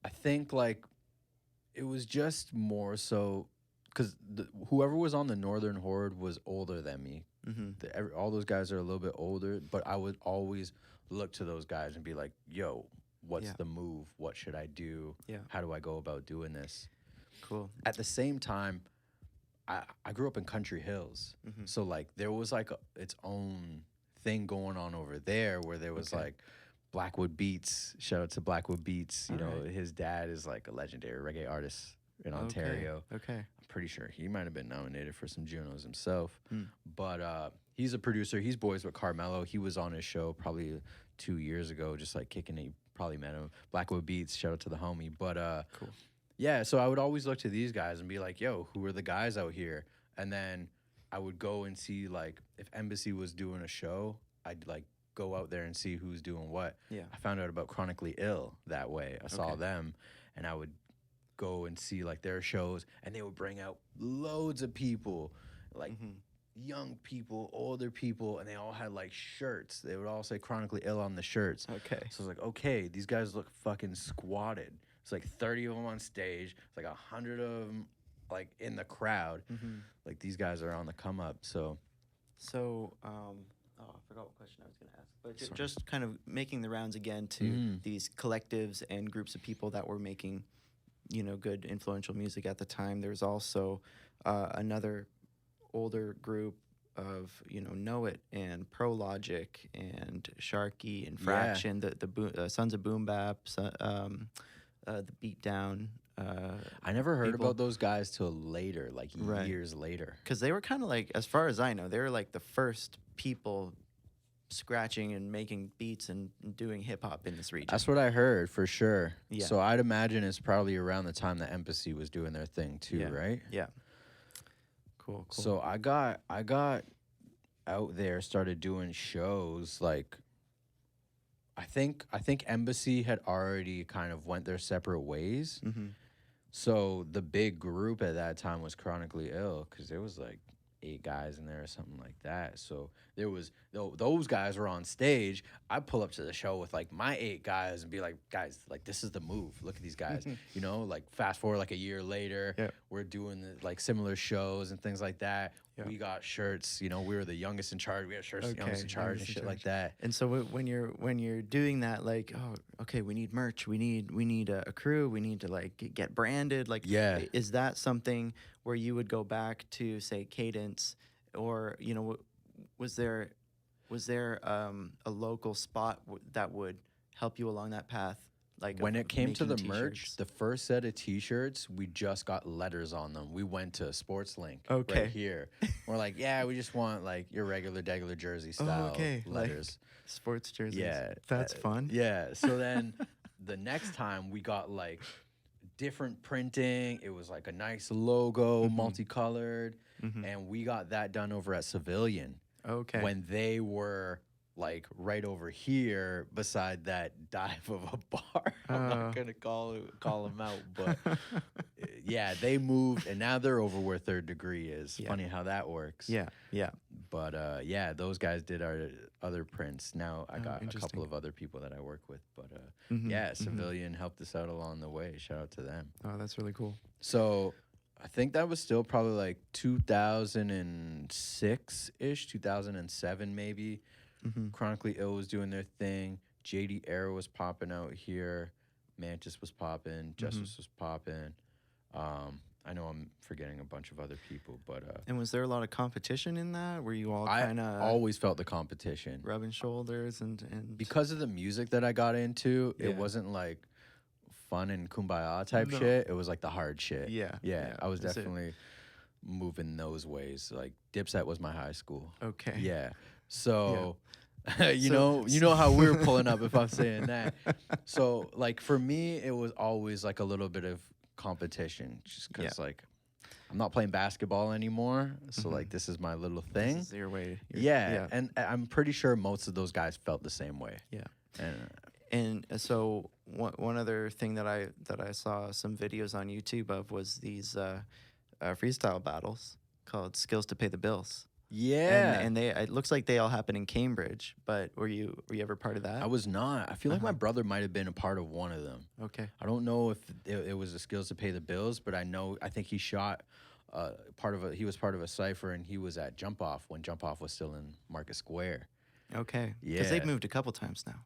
I think like it was just more so because whoever was on the Northern Horde was older than me. All those guys are a little bit older, but I would always look to those guys and be like, yo, what's the move? What should I do? Yeah. How do I go about doing this? Cool. At the same time, I grew up in Country Hills. So like there was like its own thing going on over there where there was like Blackwood Beats. Shout out to Blackwood Beats. You know, his dad is like a legendary reggae artist in Ontario. Okay. I'm pretty sure he might have been nominated for some Junos himself. But he's a producer. He's boys with Carmelo. He was on his show probably 2 years ago, just like kicking it. You probably met him. Blackwood Beats, shout out to the homie. But cool. Yeah, so I would always look to these guys and be like, yo, who are the guys out here? And then I would go and see, like, if Embassy was doing a show, I'd, like, go out there and see who's doing what. Yeah. I found out about Chronically Ill that way. I saw them, and I would go and see, like, their shows, and they would bring out loads of people, like, young people, older people, and they all had, like, shirts. They would all say Chronically Ill on the shirts. Okay. So I was like, okay, these guys look fucking squatted. It's like 30 of them on stage. It's like 100 of them like in the crowd. Like these guys are on the come up. So I forgot what question I was going to ask. But just kind of making the rounds again to these collectives and groups of people that were making, good influential music at the time. There's also another older group of Know It and Pro Logic and Sharky and Fraction, the Sons of Boom Bap, the Beatdown. I never heard about those guys till later, like years later. Because they were kind of like, as far as I know, they were like the first people scratching and making beats and doing hip hop in this region. That's what I heard for sure. Yeah. So I'd imagine it's probably around the time that Embassy was doing their thing too, right? Yeah. Cool. So I got out there, started doing shows like. I think Embassy had already kind of went their separate ways. So the big group at that time was chronically ill because there was like 8 guys in there or something like that. So there was those guys were on stage. I pull up to the show with like my 8 guys and be like, guys, like this is the move. Look at these guys. You know, like fast forward like a year later, Yeah. we're doing like similar shows and things like that. Yeah. We got shirts. You know, we were the youngest in charge. We had shirts, youngest in charge and youngest in shit like charge. that. And so when you're doing that, like, oh, okay, we need merch, we need a crew, we need to like get branded. Like, Yeah. is that something where you would go back to say Cadence, or you know, was there a local spot that would help you along that path? Like When it came to the making merch, t-shirts? the first set of T-shirts, we just got letters on them. We went to Sports Link Okay. right here. We're like, yeah, we just want like your regular jersey style okay, like letters. sports jerseys. Yeah, That's fun. Yeah. So then the next time we got like different printing. It was like a nice logo, multicolored, and we got that done over at Civilian. Okay. When they were like right over here beside that dive of a bar. I'm not gonna call them out, but yeah, they moved and now they're over where Third Degree is. Yeah. Funny how that works. Yeah. But yeah, those guys did our other prints. Now I got a interesting. couple of other people that I work with, but yeah, Civilian helped us out along the way. Shout out to them. Oh, that's really cool. So I think that was still probably like 2006 ish, 2007 maybe. Chronically Ill was doing their thing. JD Air was popping out here. Mantis was popping. Justice was popping. I know I'm forgetting a bunch of other people, but And was there a lot of competition in that? Were you all I kind of always felt the competition rubbing shoulders and because of the music that I got into. Yeah. It wasn't like fun and kumbaya type No. shit. It was like the hard shit. Yeah. I was Is it- definitely moving those ways. Like Dipset was my high school. Okay. Yeah. So, you So- know how we're pulling up if I'm saying that. So, like for me, it was always like a little bit of competition, just because like I'm not playing basketball anymore. So like this is my little thing. This is your way. Yeah, and I'm pretty sure most of those guys felt the same way. Yeah. And And so one other thing that I saw some videos on YouTube of was these freestyle battles called Skills to Pay the Bills. yeah, And they it looks like they all happen in Cambridge, but were you ever part of that? I was not. I feel like my brother might have been a part of one of them. Okay. I don't know if it was the Skills to Pay the Bills, but I think he shot he was part of a cipher, and he was at Jump Off when Jump Off was still in Market Square. Okay. Because Yeah. they've moved a couple times now.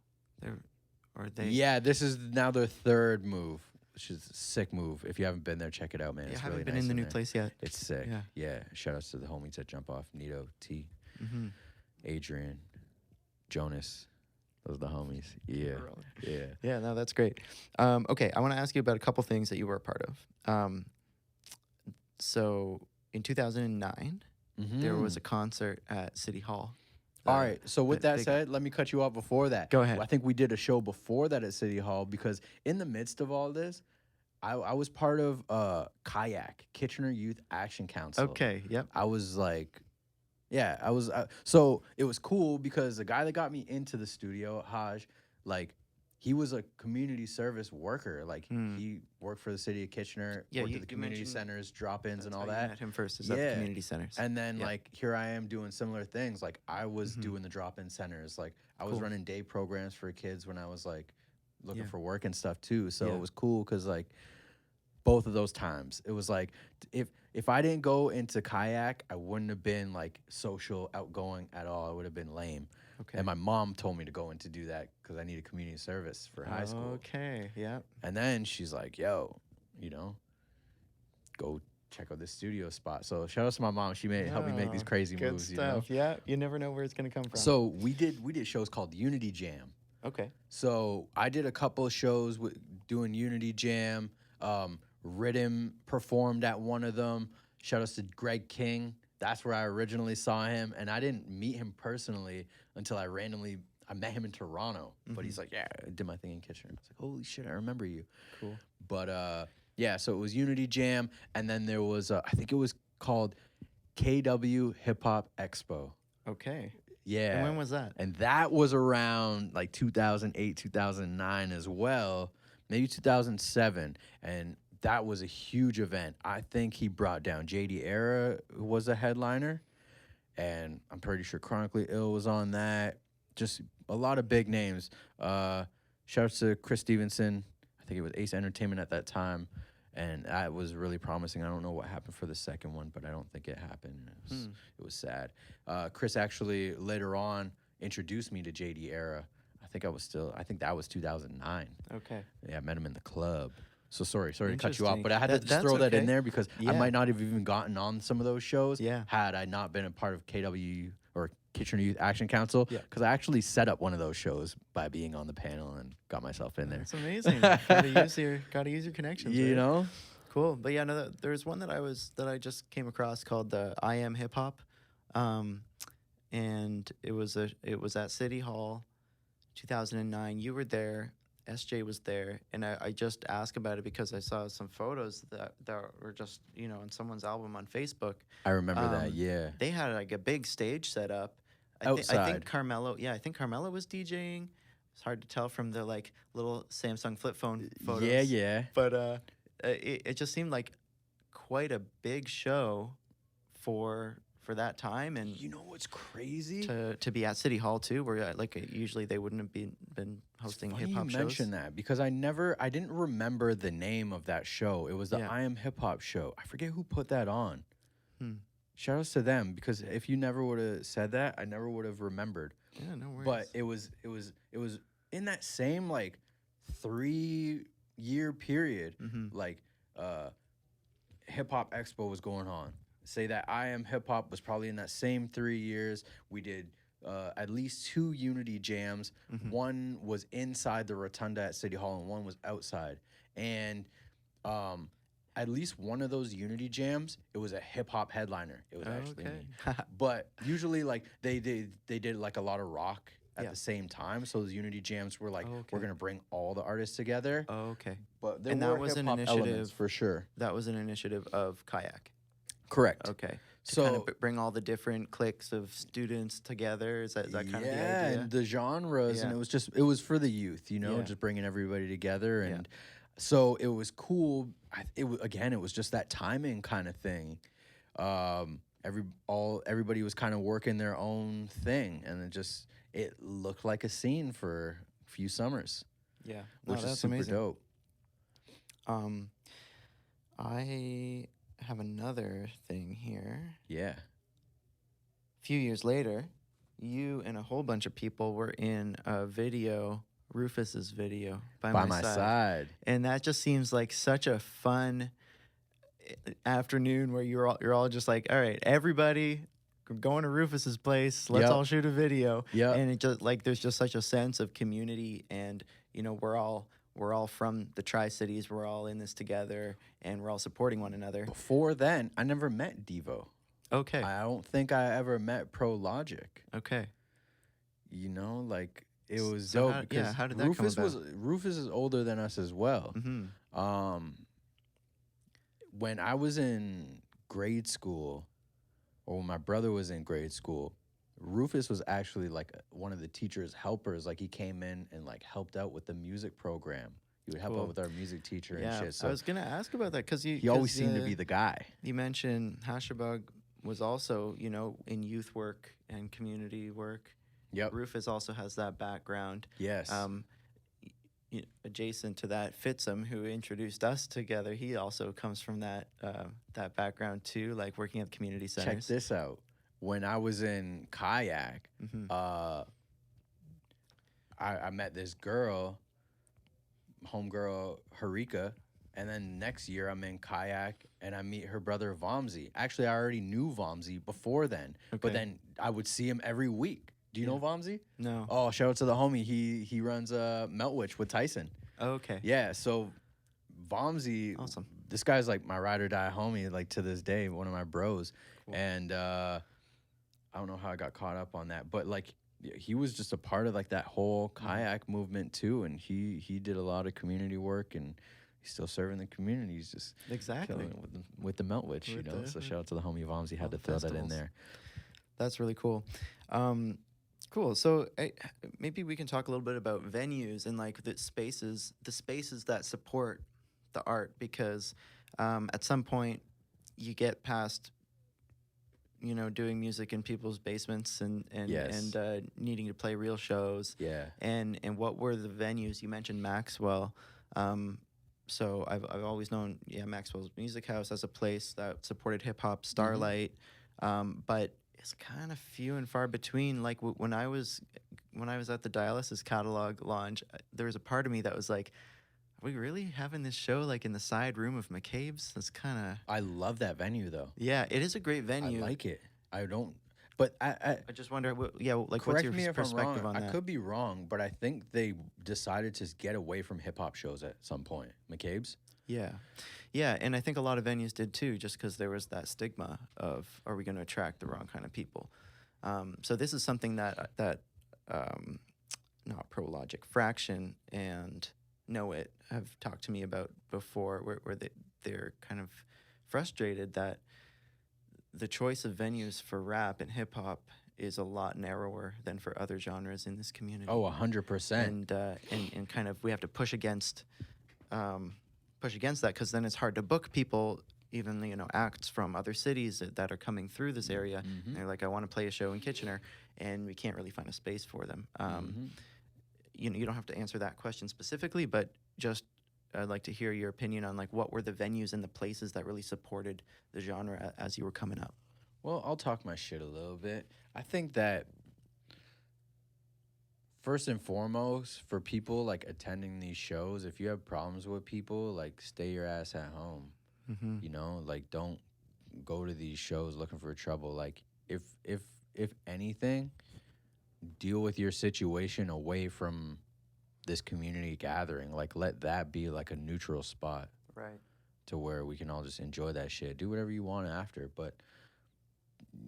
Yeah, this is now their third move, which is a sick move. If you haven't been there, check it out, man. I It's haven't really been nice in the new there. place yet. It's sick. Yeah. Yeah. Shout outs to the homies at Jump Off, Nito, T, Mm-hmm. Adrian, Jonas. Those are the homies. Yeah. Yeah. Yeah, no, that's great. Okay, I want to ask you about a couple things that you were a part of. So in 2009, there was a concert at City Hall. All right. So with that big- said, let me cut you off before that. Go ahead. I think we did a show before that at City Hall because in the midst of all this, I was part of Kayak, Kitchener Youth Action Council. Okay, yep. I was like, yeah, I was. So it was cool because the guy that got me into the studio, Haj, like, he was a community service worker. Like, he worked for the city of Kitchener, Yeah, worked you- at the you community mentioned centers, drop-ins, and That's all how you that. met him first is at the community centers. And then, Yeah. like, here I am doing similar things. Like, I was doing the drop-in centers. Like, I was Cool. running day programs for kids when I was, like, looking Yeah. for work and stuff, too. So Yeah. it was cool because, like, both of those times, it was like, if I didn't go into Kayak, I wouldn't have been, like, social, outgoing at all. I would have been lame. Okay. And my mom told me to go in to do that because I needed community service for high school. Okay, yeah. And then she's like, yo, you know, go check out this studio spot. So shout out to my mom. She helped me make these crazy Good moves, stuff. you know? Yeah, you never know where it's going to come from. So we did shows called Unity Jam. Okay. So I did a couple of shows doing Unity Jam. Rhythm performed at one of them. Shout outs to Greg King. That's where I originally saw him. And I didn't meet him personally until I met him in Toronto. But he's like, yeah, I did my thing in Kitchener. I was like, holy shit, I remember you. Cool. But yeah, so it was Unity Jam. And then there was, I think it was called KW Hip Hop Expo. Okay. Yeah. And when was that? And that was around like 2008, 2009 as well, maybe 2007. And that was a huge event. I think he brought down JD Era was a headliner, and I'm pretty sure Chronically Ill was on that. Just a lot of big names. Shout out to Chris Stevenson. I think it was Ace Entertainment at that time, and that was really promising. I don't know what happened for the second one, but I don't think it happened. It was sad. Chris actually later on introduced me to JD Era. I think that was 2009. Okay. Yeah, I met him in the club. So sorry to cut you off, Interesting. but I had to just That's throw that in okay. there because I Yeah. might not have even gotten on some of those shows Yeah. had I not been a part of KW or Kitchener Youth Action Council. Yeah. Because I actually set up one of those shows by being on the panel and got myself in there. That's amazing. gotta use your connections. You right? know? Cool. But yeah, no, there's one that I just came across called the I Am Hip Hop, and it was at City Hall, 2009. You were there. SJ was there, and I just asked about it because I saw some photos that were just on someone's album on Facebook. I remember that. Yeah. They had like a big stage set up. I Outside. think Carmelo. Yeah, I think Carmelo was DJing. It's hard to tell from the like little Samsung flip phone photos. Yeah, yeah. But it just seemed like quite a big show for that time, and You know what's crazy? to be at City Hall too, where usually they wouldn't have been hosting Funny hip hop you shows. mentioned that because I didn't remember the name of that show. It was the Yeah. I Am Hip Hop show. I forget who put that on. Hmm. Shout outs to them because if you never would have said that, I never would have remembered. Yeah, no worries. But it was in that same like 3-year period, Mhm. like Hip Hop Expo was going on. Say that I Am Hip Hop was probably in that same 3 years. We did at least 2 Unity jams. Mhm. One was inside the rotunda at City Hall, and one was outside. And at least one of those Unity jams, it was a hip hop headliner. It was actually me. But usually, like they did like a lot of rock at Yeah. the same time. So the Unity jams were like, Oh, okay. we're gonna bring all the artists together. Oh, okay. But there And were that was an hip-hop elements initiative- for sure. That was an initiative of Kayak. Correct. Okay. To So kind of bring all the different cliques of students together. Is that kind of the idea? and the genres, and Yeah. it was for the youth, Yeah. just bringing everybody together, Yeah. and so it was cool. It was just that timing kind of thing. Everybody was kind of working their own thing, and it looked like a scene for a few summers, Yeah. which is that's super amazing. dope. I have another thing here. Yeah. A few years later, you and a whole bunch of people were in a video, Rufus's video, by my side. And that just seems like such a fun afternoon where you're all just like, all right, everybody going to Rufus's place, let's Yep. all shoot a video. Yep. And it just like there's just such a sense of community, and we're all from the Tri-Cities, we're all in this together, and we're all supporting one another. Before then, I never met Devo. Okay. I don't think I ever met Pro Logic. Okay. Like it was So dope because how did that come about? Rufus is older than us as well. Mm-hmm. When I was in grade school, or when my brother was in grade school, Rufus was actually like one of the teacher's helpers. Like he came in and like helped out with the music program. He would help Cool. out with our music teacher and Yeah, shit. So I was gonna ask about that because he always seemed to be the guy. You mentioned Hashabug was also in youth work and community work. Yep. Rufus also has that background. Yes. Adjacent to that, Fitzum, who introduced us together, he also comes from that background too, like working at community Check centers. this out. When I was in Kayak, Mhm. I met this girl, homegirl Harika, and then next year I'm in Kayak and I meet her brother Vomzy. Actually, I already knew Vomzy before then, but Okay. then I would see him every week. Do you know Vomzy? No. Oh, shout out to the homie. He runs Meltwitch with Tyson. Oh, okay. Yeah, so Vomzy, Awesome. this guy's like my ride or die homie, like to this day, one of my bros. Cool. And I don't know how I got caught up on that, but like he was just a part of like that whole kayak movement too, and he did a lot of community work, and he's still serving the community. He's just Exactly. killing it with the Meltwitch, With So the- shout out to the homie Vomzy, all had to the throw that in festivals. there. That's really cool. Cool. So maybe we can talk a little bit about venues and like the spaces that support the art, because at some point you get past, you know, doing music in people's basements and needing to play real shows. Yeah. And what were the venues? You mentioned Maxwell. So I've always known, Maxwell's Music House as a place that supported hip hop, Starlight, but it's kind of few and far between. Like when I was at the Dialysis catalog launch, there was a part of me that was like, are we really having this show like in the side room of McCabe's? That's kind of... I love that venue though. Yeah, it is a great venue. I like it. I don't, but I just wonder, what's your perspective on that? I could be wrong, but I think they decided to get away from hip hop shows at some point. McCabe's. Yeah, and I think a lot of venues did too, just because there was that stigma of, are we going to attract the wrong kind of people? So this is something that not Prologic, Fraction and Know It have talked to me about before, where they're kind of frustrated that the choice of venues for rap and hip hop is a lot narrower than for other genres in this community. Oh, 100%. And kind of we have to push against that, because then it's hard to book people, even, you know, acts from other cities that are coming through this area. And they're like, I want to play a show in Kitchener, and we can't really find a space for them. You know, you don't have to answer that question specifically, but just I'd like to hear your opinion on, like, what were the venues and the places that really supported the genre as you were coming up? Well, I'll talk my shit a little bit. I think that first and foremost, for people like attending these shows, if you have problems with people, like, stay your ass at home. You know, like, don't go to these shows looking for trouble. Like, if anything, deal with your situation away from this community gathering. Like, let that be like a neutral spot, right, to where we can all just enjoy that shit, do whatever you want after, but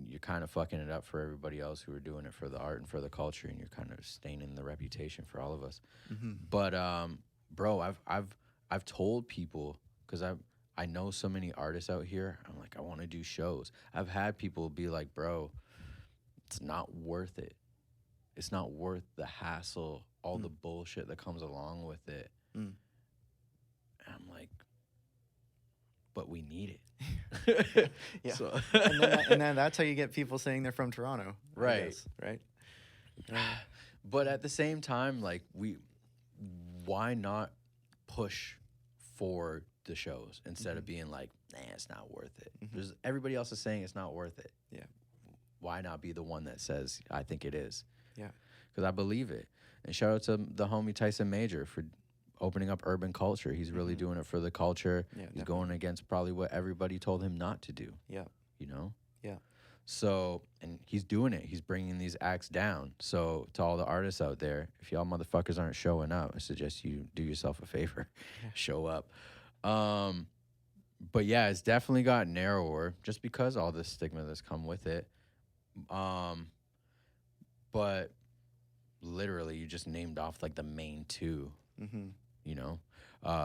you're kind of fucking it up for everybody else who are doing it for the art and for the culture, and you're kind of staining the reputation for all of us. But bro, I've told people, because I know so many artists out here, I'm like, I want to do shows. I've had people be like, bro, it's not worth it. It's not worth the hassle, all the bullshit that comes along with it. And I'm like, but we need it. Yeah. So and then that's how you get people saying they're from Toronto. Right. Right. But at the same time, like, why not push for the shows instead of being like, nah, it's not worth it. There's everybody else is saying it's not worth it. Yeah. Why not be the one that says, I think it is? Yeah. Because I believe it. And shout out to the homie Tyson Major for opening up urban culture. He's really doing it for the culture. Yeah, He's going against probably what everybody told him not to do. Yeah. You know? Yeah. So, and he's doing it. He's bringing these acts down. So, to all the artists out there, if y'all motherfuckers aren't showing up, I suggest you do yourself a favor. Show up. But yeah, it's definitely got narrower just because all the stigma that's come with it. But literally, you just named off like the main two, you know,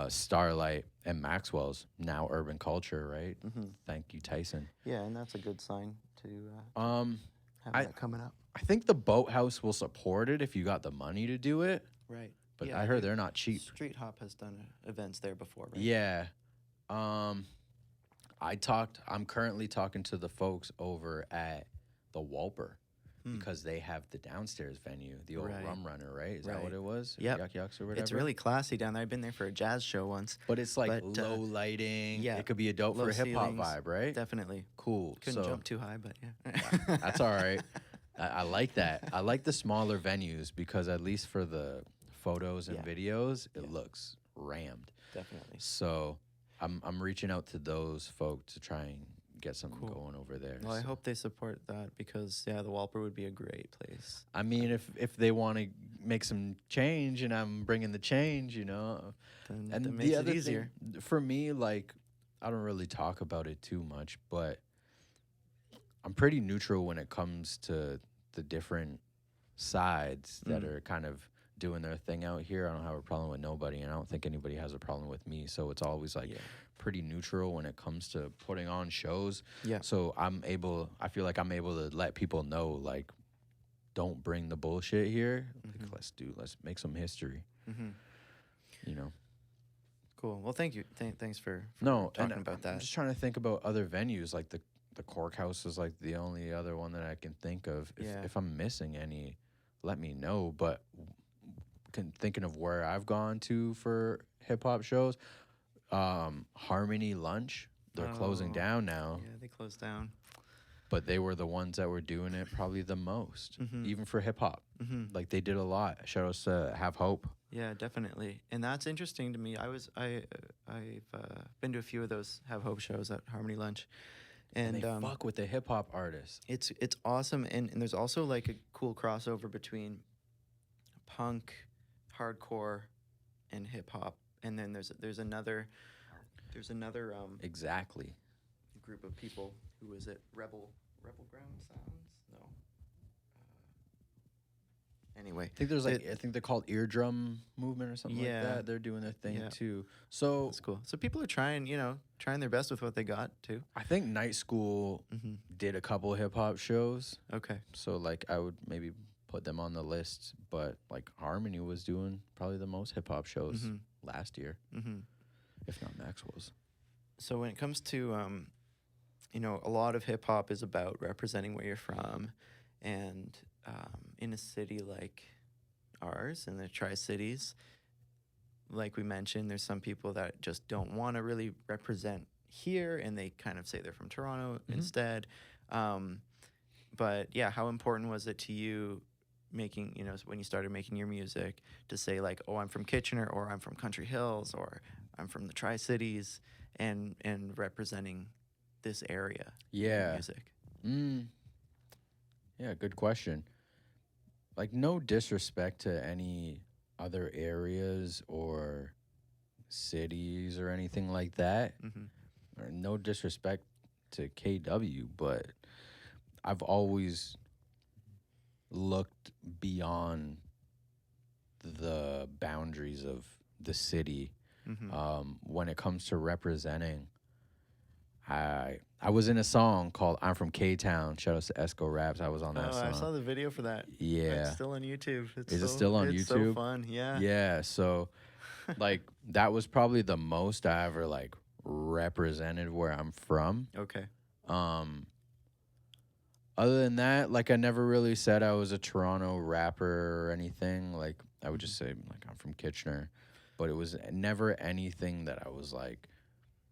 Starlight and Maxwell's now urban culture, right? Thank you, Tyson. Yeah, and that's a good sign to have that coming up. I think the Boathouse will support it if you got the money to do it. Right. But yeah, I heard they're not cheap. Street Hop has done events there before, right? Yeah. I'm currently talking to the folks over at the Walper because they have the downstairs venue, the old Rum Runner, right? Is that what it was? Yeah. Yuck Yucks or whatever? It's really classy down there. I've been there for a jazz show once. But it's like low lighting. Yeah. It could be a dope for a hip-hop vibe, right? Definitely. Cool. Couldn't jump too high, but yeah. That's all right. I like that. I like the smaller venues because at least for the photos and videos, it looks rammed. Definitely. So I'm reaching out to those folks to try and get something going over there. Well, I hope they support that because the Walper would be a great place. I mean, if they want to make some change and I'm bringing the change, you know, then and that makes the other it easier. Thing, for me, like, I don't really talk about it too much, but I'm pretty neutral when it comes to the different sides that are kind of doing their thing out here. I don't have a problem with nobody, and I don't think anybody has a problem with me. So it's always like pretty neutral when it comes to putting on shows. Yeah. So I feel like I'm able to let people know, like, don't bring the bullshit here. Like, let's make some history. You know, Cool. Well, thank you. Thanks for No, and talking about I'm that. just trying to think about other venues. Like the Cork House is like the only other one that I can think of. Yeah. If I'm missing any, let me know. But thinking of where I've gone to for hip hop shows, Harmony Lunch, they're closing Oh, down now, yeah, they closed down. but they were the ones that were doing it probably the most, Mm-hmm. even for hip hop. Mm-hmm. Like they did a lot. Shout outs to Have Hope. Yeah, definitely. And that's interesting to me. I've been to a few of those Have Hope shows at Harmony Lunch, And and they fuck with the hip hop artists. it's awesome. And there's also like a cool crossover between punk, hardcore, and hip hop. And then there's another Exactly. group of people. Who is it? Rebel Ground Sounds? No. Anyway, I think there's like I think they're called Eardrum Movement or something Yeah. like that. They're doing their thing Yeah. too. So that's cool. So people are trying their best with what they got too. I think Night School Mm-hmm. did a couple hip hop shows. Okay. So like I would maybe put them on the list, but like Harmony was doing probably the most hip hop shows Mhm. last year, Mm-hmm. if not Max was. So when it comes to a lot of hip hop is about representing where you're from, and in a city like ours, in the Tri-Cities, like we mentioned, there's some people that just don't want to really represent here, and they kind of say they're from Toronto instead. But yeah, how important was it to you making, when you started making your music, to say like, oh, I'm from Kitchener, or I'm from Country Hills, or I'm from the Tri-Cities, and representing this area in Yeah. music? Yeah, good question. Like no disrespect to any other areas or cities or anything like that. Mm-hmm. Or no disrespect to KW, but I've always looked beyond the boundaries of the city. Mm-hmm. When it comes to representing, I was in a song called "I'm from K Town." Shout out to Esco Raps. I was on that song. I saw the video for that. Yeah, It's still on YouTube. Is it still on it's YouTube? so fun. Yeah. Yeah. So, like, that was probably the most I ever like represented where I'm from. Okay. Other than that, like, I never really said I was a Toronto rapper or anything. Like, I would just say like I'm from Kitchener, but it was never anything that I was like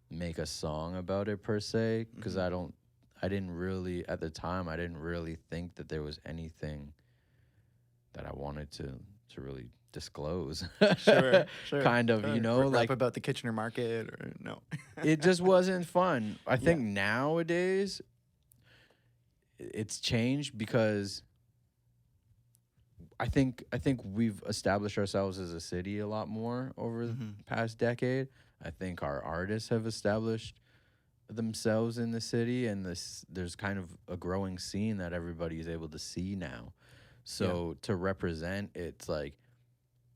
make a song about it per se, because I didn't really at the time, I didn't really think that there was anything that I wanted to really disclose. Sure. Kind of, Rap like about the Kitchener market, or no? it just wasn't fun. I think nowadays it's changed because I think we've established ourselves as a city a lot more over the past decade. I think our artists have established themselves in the city, and there's kind of a growing scene that everybody is able to see now. So to represent, it's like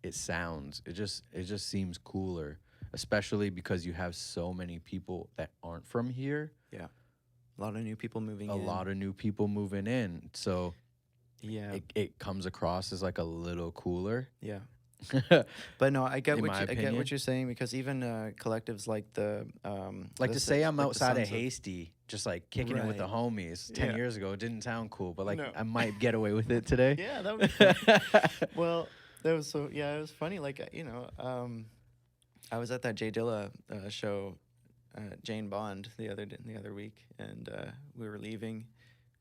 it just seems cooler, especially because you have so many people that aren't from here. Yeah. A lot of new people moving A in. lot of new people moving in. So Yeah. it comes across as like a little cooler. Yeah. But no, I get In what my I get opinion. what you're saying, because even collectives like the Like to say I'm like the outside of Sons Hasty, just like kicking it with the Right. homies 10 Yeah. years ago. It didn't sound cool, but like No. I might get away with it today. Yeah, that would be fun. Well, that was it was funny. Like, I was at that Jay Dilla show, Jane Bond, the other week, and we were leaving.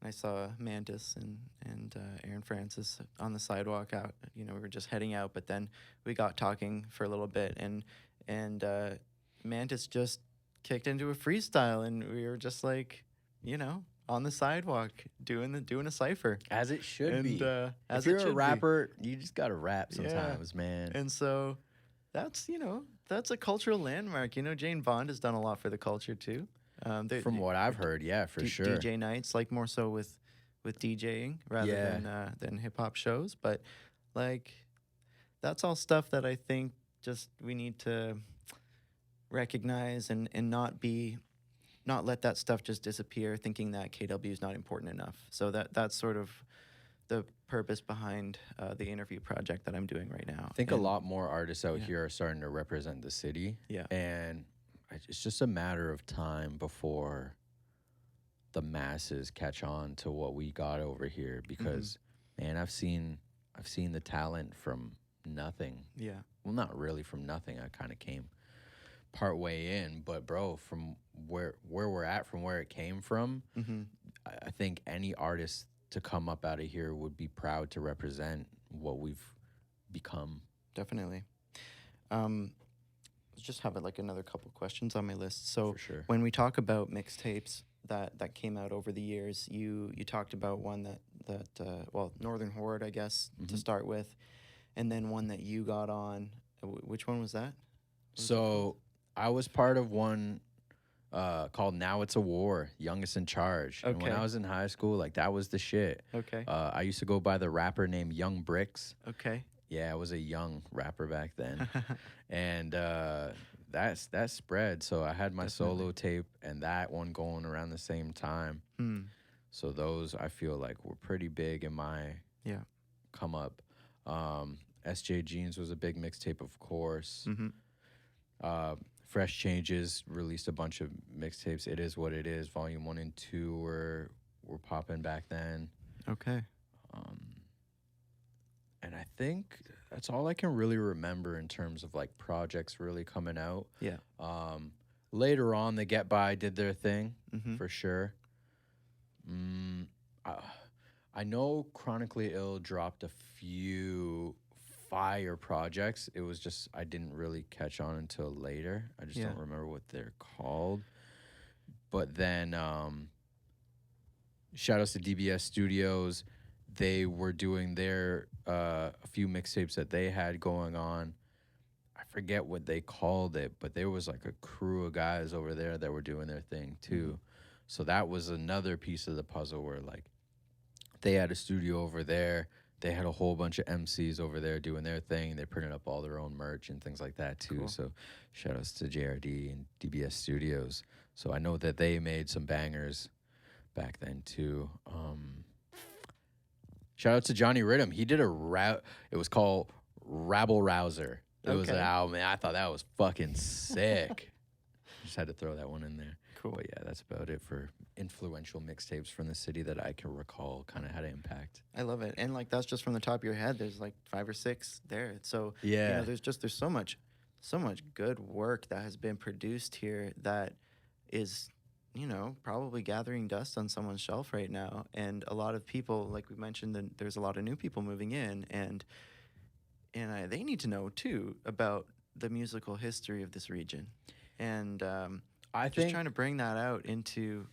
And I saw Mantis and Aaron Francis on the sidewalk out. We were just heading out, but then we got talking for a little bit, and Mantis just kicked into a freestyle, and we were just like, on the sidewalk doing a cipher. As it should be. As If you're it a should be. rapper, you just gotta rap Yeah. sometimes, man. And so that's a cultural landmark. Jane Bond has done a lot for the culture too. From what I've heard, yeah, for sure. DJ nights, like more so with DJing rather than hip hop shows, but like that's all stuff that I think just we need to recognize and not let that stuff just disappear, thinking that KW is not important enough. So that's sort of the purpose behind the interview project that I'm doing right now. I think a And lot more artists out yeah. here are starting to represent the city. Yeah. And it's just a matter of time before the masses catch on to what we got over here because man, I've seen the talent from nothing. Yeah. Well, not really from nothing. I kind of came part way in, but bro, from where we're at, from where it came from, I think any artist to come up out of here would be proud to represent what we've become. Definitely. Just have like another couple questions on my list. So For sure. when we talk about mixtapes that came out over the years, you talked about one that Northern Horde, I guess, to start with, and then one that you got on. Which one was that? So I was part of one called Now It's a War, Youngest in Charge. And when Okay. I was in high school, like that was the shit. Okay. I used to go by the rapper named Young Bricks. Okay. Yeah, I was a young rapper back then. And that spread. So I had my solo tape and that one going around the same time. So those I feel like were pretty big in my come up. SJ Jeans was a big mixtape, of course. Fresh Changes released a bunch of mixtapes. It Is What It Is, Volume 1 and 2 were popping back then. Okay. And I think that's all I can really remember in terms of like projects really coming out. Yeah. Later on, the Get By did their thing for sure. I know Chronically Ill dropped a few fire projects. It was just I didn't really catch on until later. I just don't remember what they're called. But then shout outs to DBS Studios. They were doing their a few mixtapes that they had going on. I forget what they called it, but there was like a crew of guys over there that were doing their thing too. So that was another piece of the puzzle where like they had a studio over there. They had a whole bunch of MCs over there doing their thing. They printed up all their own merch and things like that too. Cool. So shout outs to JRD and DBS Studios. So I know that they made some bangers back then too. Shout out to Johnny Riddim. He did it was called Rabble Rouser. It was an album, man. I thought that was fucking sick. Just had to throw that one in there. Cool. But yeah, that's about it for influential mixtapes from the city that I can recall kind of had an impact. I love it. And like that's just from the top of your head. There's like 5 or 6 there. So yeah, there's so much good work that has been produced here that is probably gathering dust on someone's shelf right now. And a lot of people, like we mentioned, there's a lot of new people moving in, and they need to know too about the musical history of this region. And I think trying to bring that out into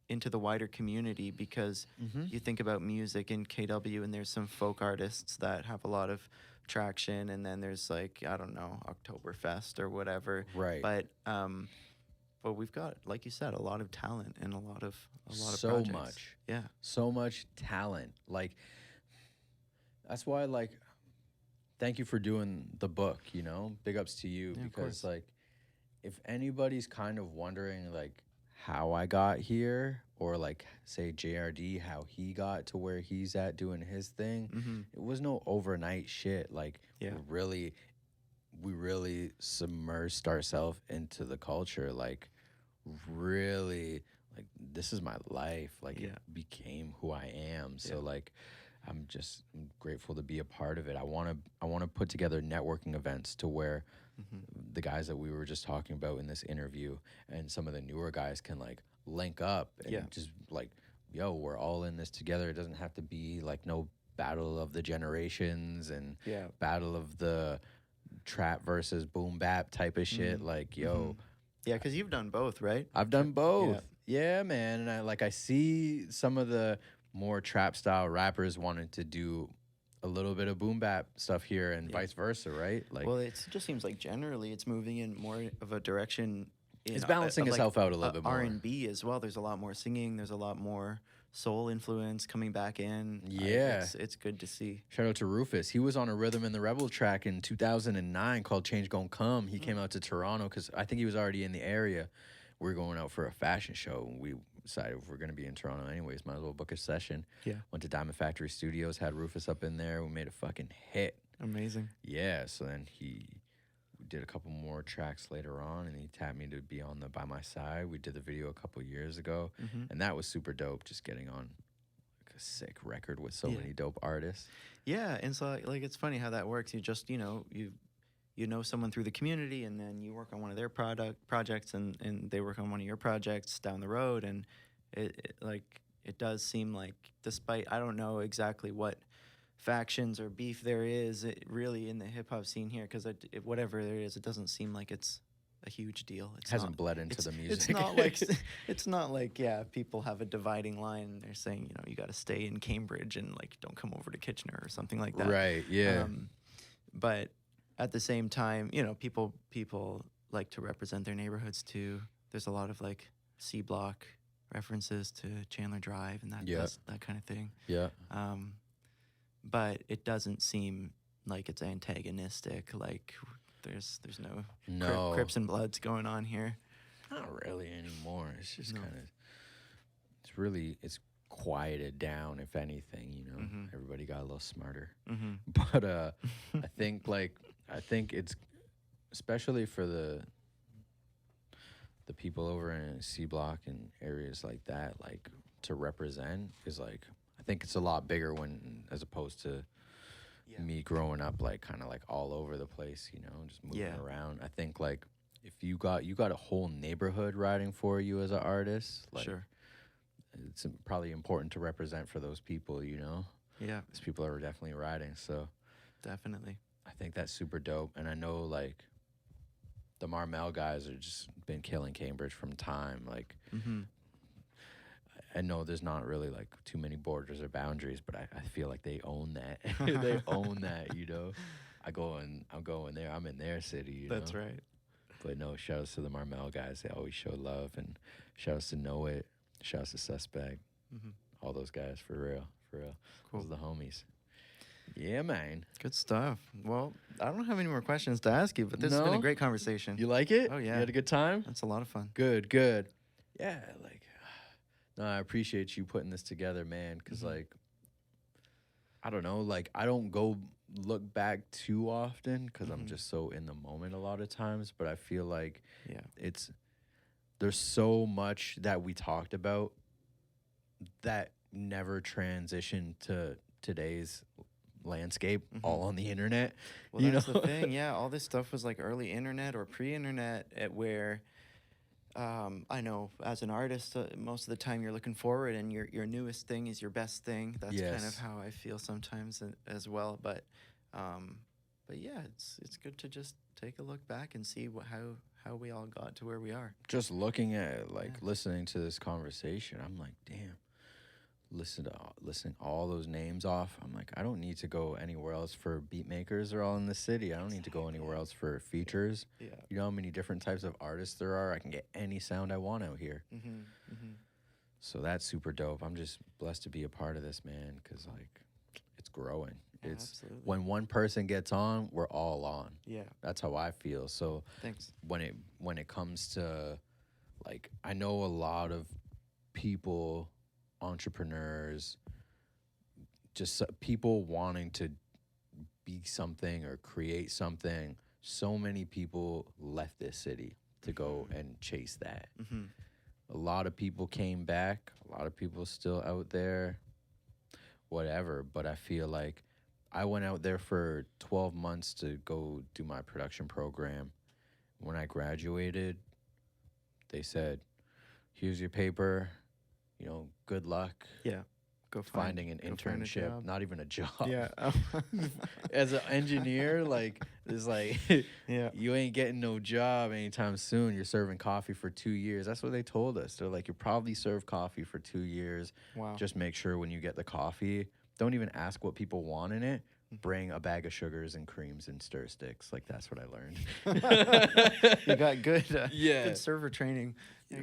the wider community, because you think about music in KW and there's some folk artists that have a lot of traction, and then there's like, I don't know, Oktoberfest or whatever. Right. But we've got, like you said, a lot of talent and a lot of so projects. much. Yeah. So much talent. Like that's why like thank you for doing the book, Big ups to you, because like if anybody's kind of wondering like how I got here, or like say JRD how he got to where he's at doing his thing, it was no overnight shit. Like we really submersed ourselves into the culture, like really, like this is my life, like it became who I am. So like I'm grateful to be a part of it. I want to put together networking events to where the guys that we were just talking about in this interview and some of the newer guys can like link up and just like, yo, we're all in this together. It doesn't have to be like no battle of the generations and battle of the trap versus boom bap type of shit. Like, yo. Yeah, because you've done both, right? I've done both. Yeah, man. And I see some of the more trap style rappers wanting to do a little bit of boom bap stuff here and vice versa, right? Like, well, it just seems like generally it's moving in more of a direction. It's balancing itself out a little bit more. R&B as well. There's a lot more singing. There's a lot more soul influence coming back in. Yeah. It's good to see. Shout out to Rufus. He was on a Rhythm and the Rebel track in 2009 called Change Gon' Come. He came out to Toronto because I think he was already in the area. we're going out for a fashion show. And we decided if we're going to be in Toronto anyways, might as well book a session. Yeah. Went to Diamond Factory Studios, had Rufus up in there. We made a fucking hit. Amazing. Yeah, so then we did a couple more tracks later on, and he tapped me to be on the By My Side. We did the video a couple years ago, and that was super dope, just getting on like a sick record with so many dope artists. Yeah, and so like it's funny how that works. You just you know someone through the community, and then you work on one of their projects, and they work on one of your projects down the road, and it does seem like, despite I don't know exactly what factions or beef there is really in the hip hop scene here, because whatever there is, it doesn't seem like it's a huge deal. It hasn't bled into the music. It's not like people have a dividing line and they're saying you got to stay in Cambridge and like don't come over to Kitchener or something like that. Right. Yeah. But at the same time, people like to represent their neighborhoods too. There's a lot of like C Block references to Chandler Drive and that kind of thing. Yeah. But it doesn't seem like it's antagonistic. Like there's no Crips and Bloods going on here. Not really anymore. It's just kind of it's quieted down. If anything, everybody got a little smarter. But I think it's especially for the people over in C Block and areas like that, like to represent is like. I think it's a lot bigger as opposed to me growing up like kind of like all over the place, just moving around. I think like if you got a whole neighborhood riding for you as an artist, like it's probably important to represent for those people, Yeah, those people are definitely riding. So definitely, I think that's super dope. And I know like the Marmel guys are just been killing Cambridge from time, like. I know there's not really like too many borders or boundaries, but I feel like they own that. They own that, I'm going there. I'm in their city, That's right. But no, shout outs to the Marmel guys. They always show love, and shout outs to Know It. Shout outs to Suspect. All those guys, for real. Cool. Those are the homies. Yeah, man. Good stuff. Well, I don't have any more questions to ask you, but this has been a great conversation. You like it? Oh, yeah. You had a good time? That's a lot of fun. Good. Yeah, like... No, I appreciate you putting this together, man, because, like, I don't know, like, I don't go look back too often because I'm just so in the moment a lot of times, but I feel like there's so much that we talked about that never transitioned to today's landscape, all on the internet. Well, that's the thing, yeah, all this stuff was, like, early internet or pre-internet where... I know as an artist, most of the time you're looking forward, and your newest thing is your best thing. That's kind of how I feel sometimes as well. But yeah, it's good to just take a look back and see how we all got to where we are. Just looking at listening to this conversation, I'm like, damn. Listening all those names off, I'm like, I don't need to go anywhere else for beat makers. They're all in the city. I don't need to go anywhere else for features. Yeah. You know how many different types of artists there are? I can get any sound I want out here. So that's super dope. I'm just blessed to be a part of this, man, because like it's growing. Absolutely. When one person gets on, we're all on. Yeah. That's how I feel. So thanks. When it comes to like, I know a lot of people, entrepreneurs, just people wanting to be something or create something. So many people left this city to go and chase that. A lot of people came back. A lot of people still out there, whatever. But I feel like I went out there for 12 months to go do my production program. When I graduated, they said, here's your paper. Good luck. Yeah. Go finding an internship, not even a job. Yeah. As an engineer, like, it's like, you ain't getting no job anytime soon. You're serving coffee for 2 years. That's what they told us. They're like, you probably serve coffee for 2 years. Wow. Just make sure when you get the coffee, don't even ask what people want in it. Bring a bag of sugars and creams and stir sticks. Like, that's what I learned. You got good server training.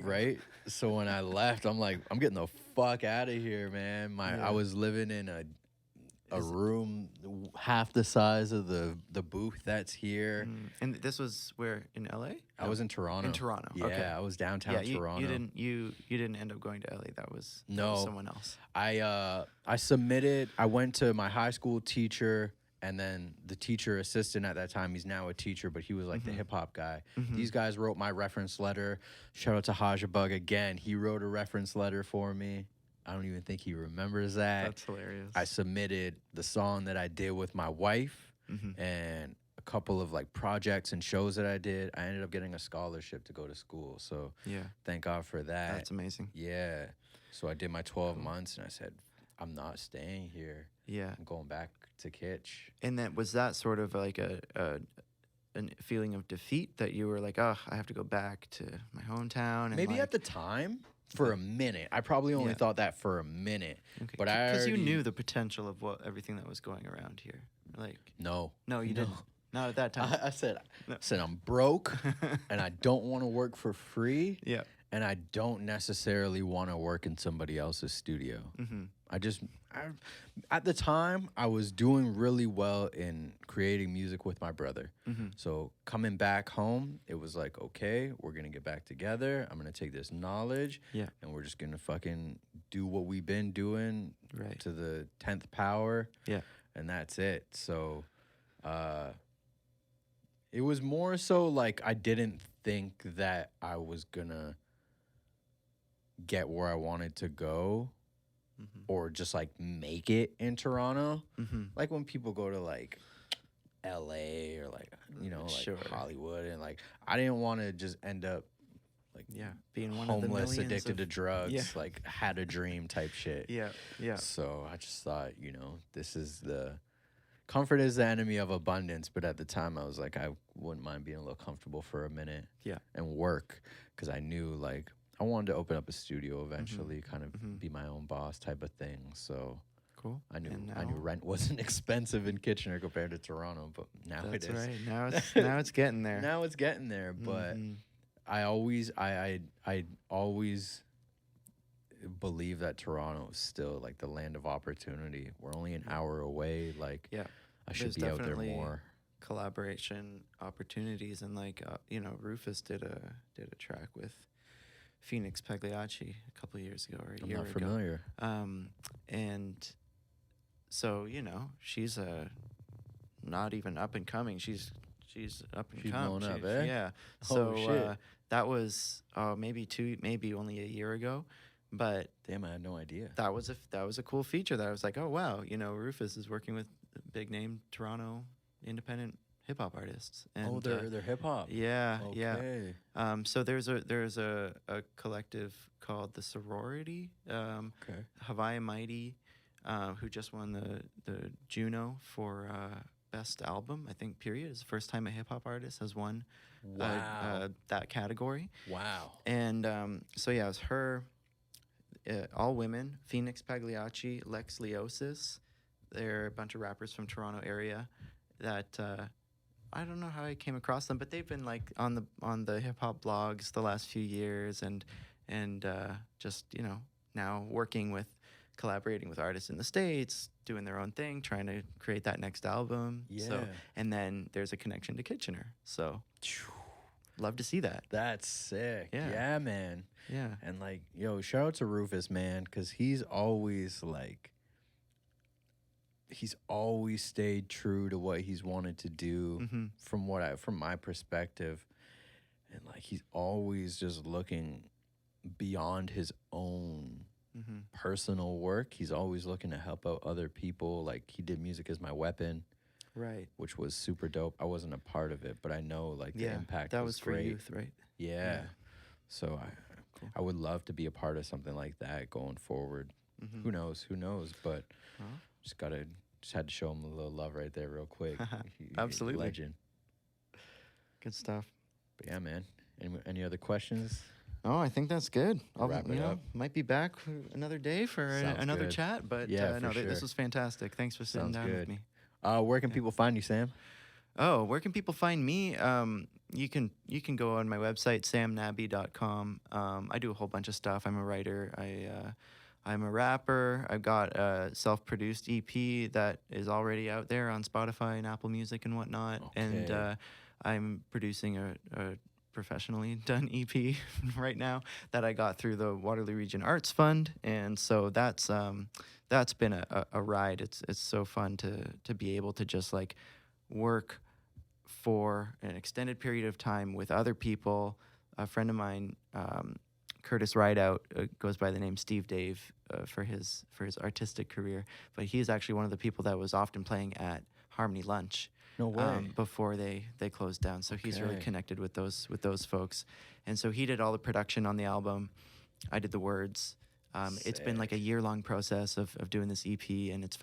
Right? So when I left, I'm like, I'm getting the fuck out of here, man. I was living in a room half the size of the booth that's here. And this was where in LA? I was in Toronto. In Toronto. Yeah, Okay. I was downtown Toronto. You didn't end up going to LA. That was someone else. I submitted. I went to my high school teacher, and then the teacher assistant at that time. He's now a teacher, but he was like the hip hop guy. These guys wrote my reference letter. Shout out to Hajabug again. He wrote a reference letter for me. I don't even think he remembers that. That's hilarious. I submitted the song that I did with my wife and a couple of like projects and shows that I did. I ended up getting a scholarship to go to school. So thank God for that. That's amazing. Yeah. So I did my 12 months and I said, I'm not staying here. Yeah. I'm going back to Kitsch. And then was that sort of like a feeling of defeat that you were like, oh, I have to go back to my hometown? And maybe at the time. For a minute. I probably only thought that for a minute. Okay. But because you knew the potential of everything that was going around here. Like No, you didn't. Not at that time. I said I'm broke and I don't want to work for free. Yeah. And I don't necessarily want to work in somebody else's studio. At the time, I was doing really well in creating music with my brother. So coming back home, it was like, okay, we're going to get back together. I'm going to take this knowledge and we're just going to fucking do what we've been doing to the 10th power. Yeah. And that's it. So it was more so like I didn't think that I was going to get where I wanted to go. Or just like make it in Toronto. Like when people go to like LA or like, you know, like Hollywood, and like I didn't want to just end up like being one homeless, addicted to drugs, like had a dream type shit. Yeah. So I just thought, you know, this is comfort is the enemy of abundance. But at the time I was like, I wouldn't mind being a little comfortable for a minute and work, because I knew like I wanted to open up a studio eventually, kind of be my own boss type of thing. So cool. I knew rent wasn't expensive in Kitchener compared to Toronto, but now it is. That's right. Now it's getting there. Now it's getting there, but I always believe that Toronto is still like the land of opportunity. We're only an hour away. Like I should be out there more. Collaboration opportunities, and like you know, Rufus did a track with Phoenix Pagliacci a couple of years ago or a year ago. I'm not familiar. And so, you know, she's not even up and coming. She's up and coming. Blown up, eh? Yeah. Oh, shit. That was maybe only a year ago, but damn, I had no idea. That was a cool feature that I was like, oh wow, you know, Rufus is working with big name Toronto independent hip hop artists. And, they're hip hop. Yeah, okay. yeah. So there's a collective called the Sorority. Hawaii Mighty, who just won the Juno for best album, I think. Period. It's the first time a hip hop artist has won that category. Wow. And so yeah, it was her. All women. Phoenix Pagliacci, Lex Leosis. They're a bunch of rappers from Toronto area that. I don't know how I came across them, but they've been like on the hip hop blogs the last few years, and just, you know, now collaborating with artists in the States, doing their own thing, trying to create that next album. Yeah. So, and then there's a connection to Kitchener. So love to see that. That's sick. Yeah, man. Yeah. And like, yo, shout out to Rufus, man, because he's always stayed true to what he's wanted to do from my perspective. And like, he's always just looking beyond his own personal work. He's always looking to help out other people. Like, he did Music Is My Weapon, right? Which was super dope. I wasn't a part of it, but I know like the impact that was great. For youth, right? Yeah. So I would love to be a part of something like that going forward. Who knows? But just had to show him a little love right there real quick. Absolutely. Legend. Good stuff. But yeah, man. Any other questions? Oh, I think that's good. I'll wrap it up. Might be back another day for another chat, but this was fantastic. Thanks for sitting down with me. Where can people find you, Sam? Oh, where can people find me? You can go on my website, samnabi.com. I do a whole bunch of stuff. I'm a writer. I'm a rapper. I've got a self-produced EP that is already out there on Spotify and Apple Music and whatnot. And Okay. I'm producing a professionally done EP right now that I got through the Waterloo Region Arts Fund. And so that's been a ride. It's so fun to be able to just like work for an extended period of time with other people. A friend of mine, Curtis Rideout, goes by the name Steve Dave for his artistic career, but he's actually one of the people that was often playing at Harmony Lunch No way. before they closed down. So he's really Okay. connected with those folks, and so he did all the production on the album. I did the words. It's been like a Sick. year-long process of doing this EP, and it's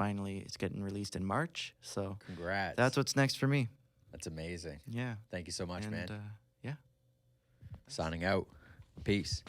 getting released in March. So Congrats. that's what's next for me. That's amazing. Yeah. Thank you so much, And man. yeah. Signing out. Peace.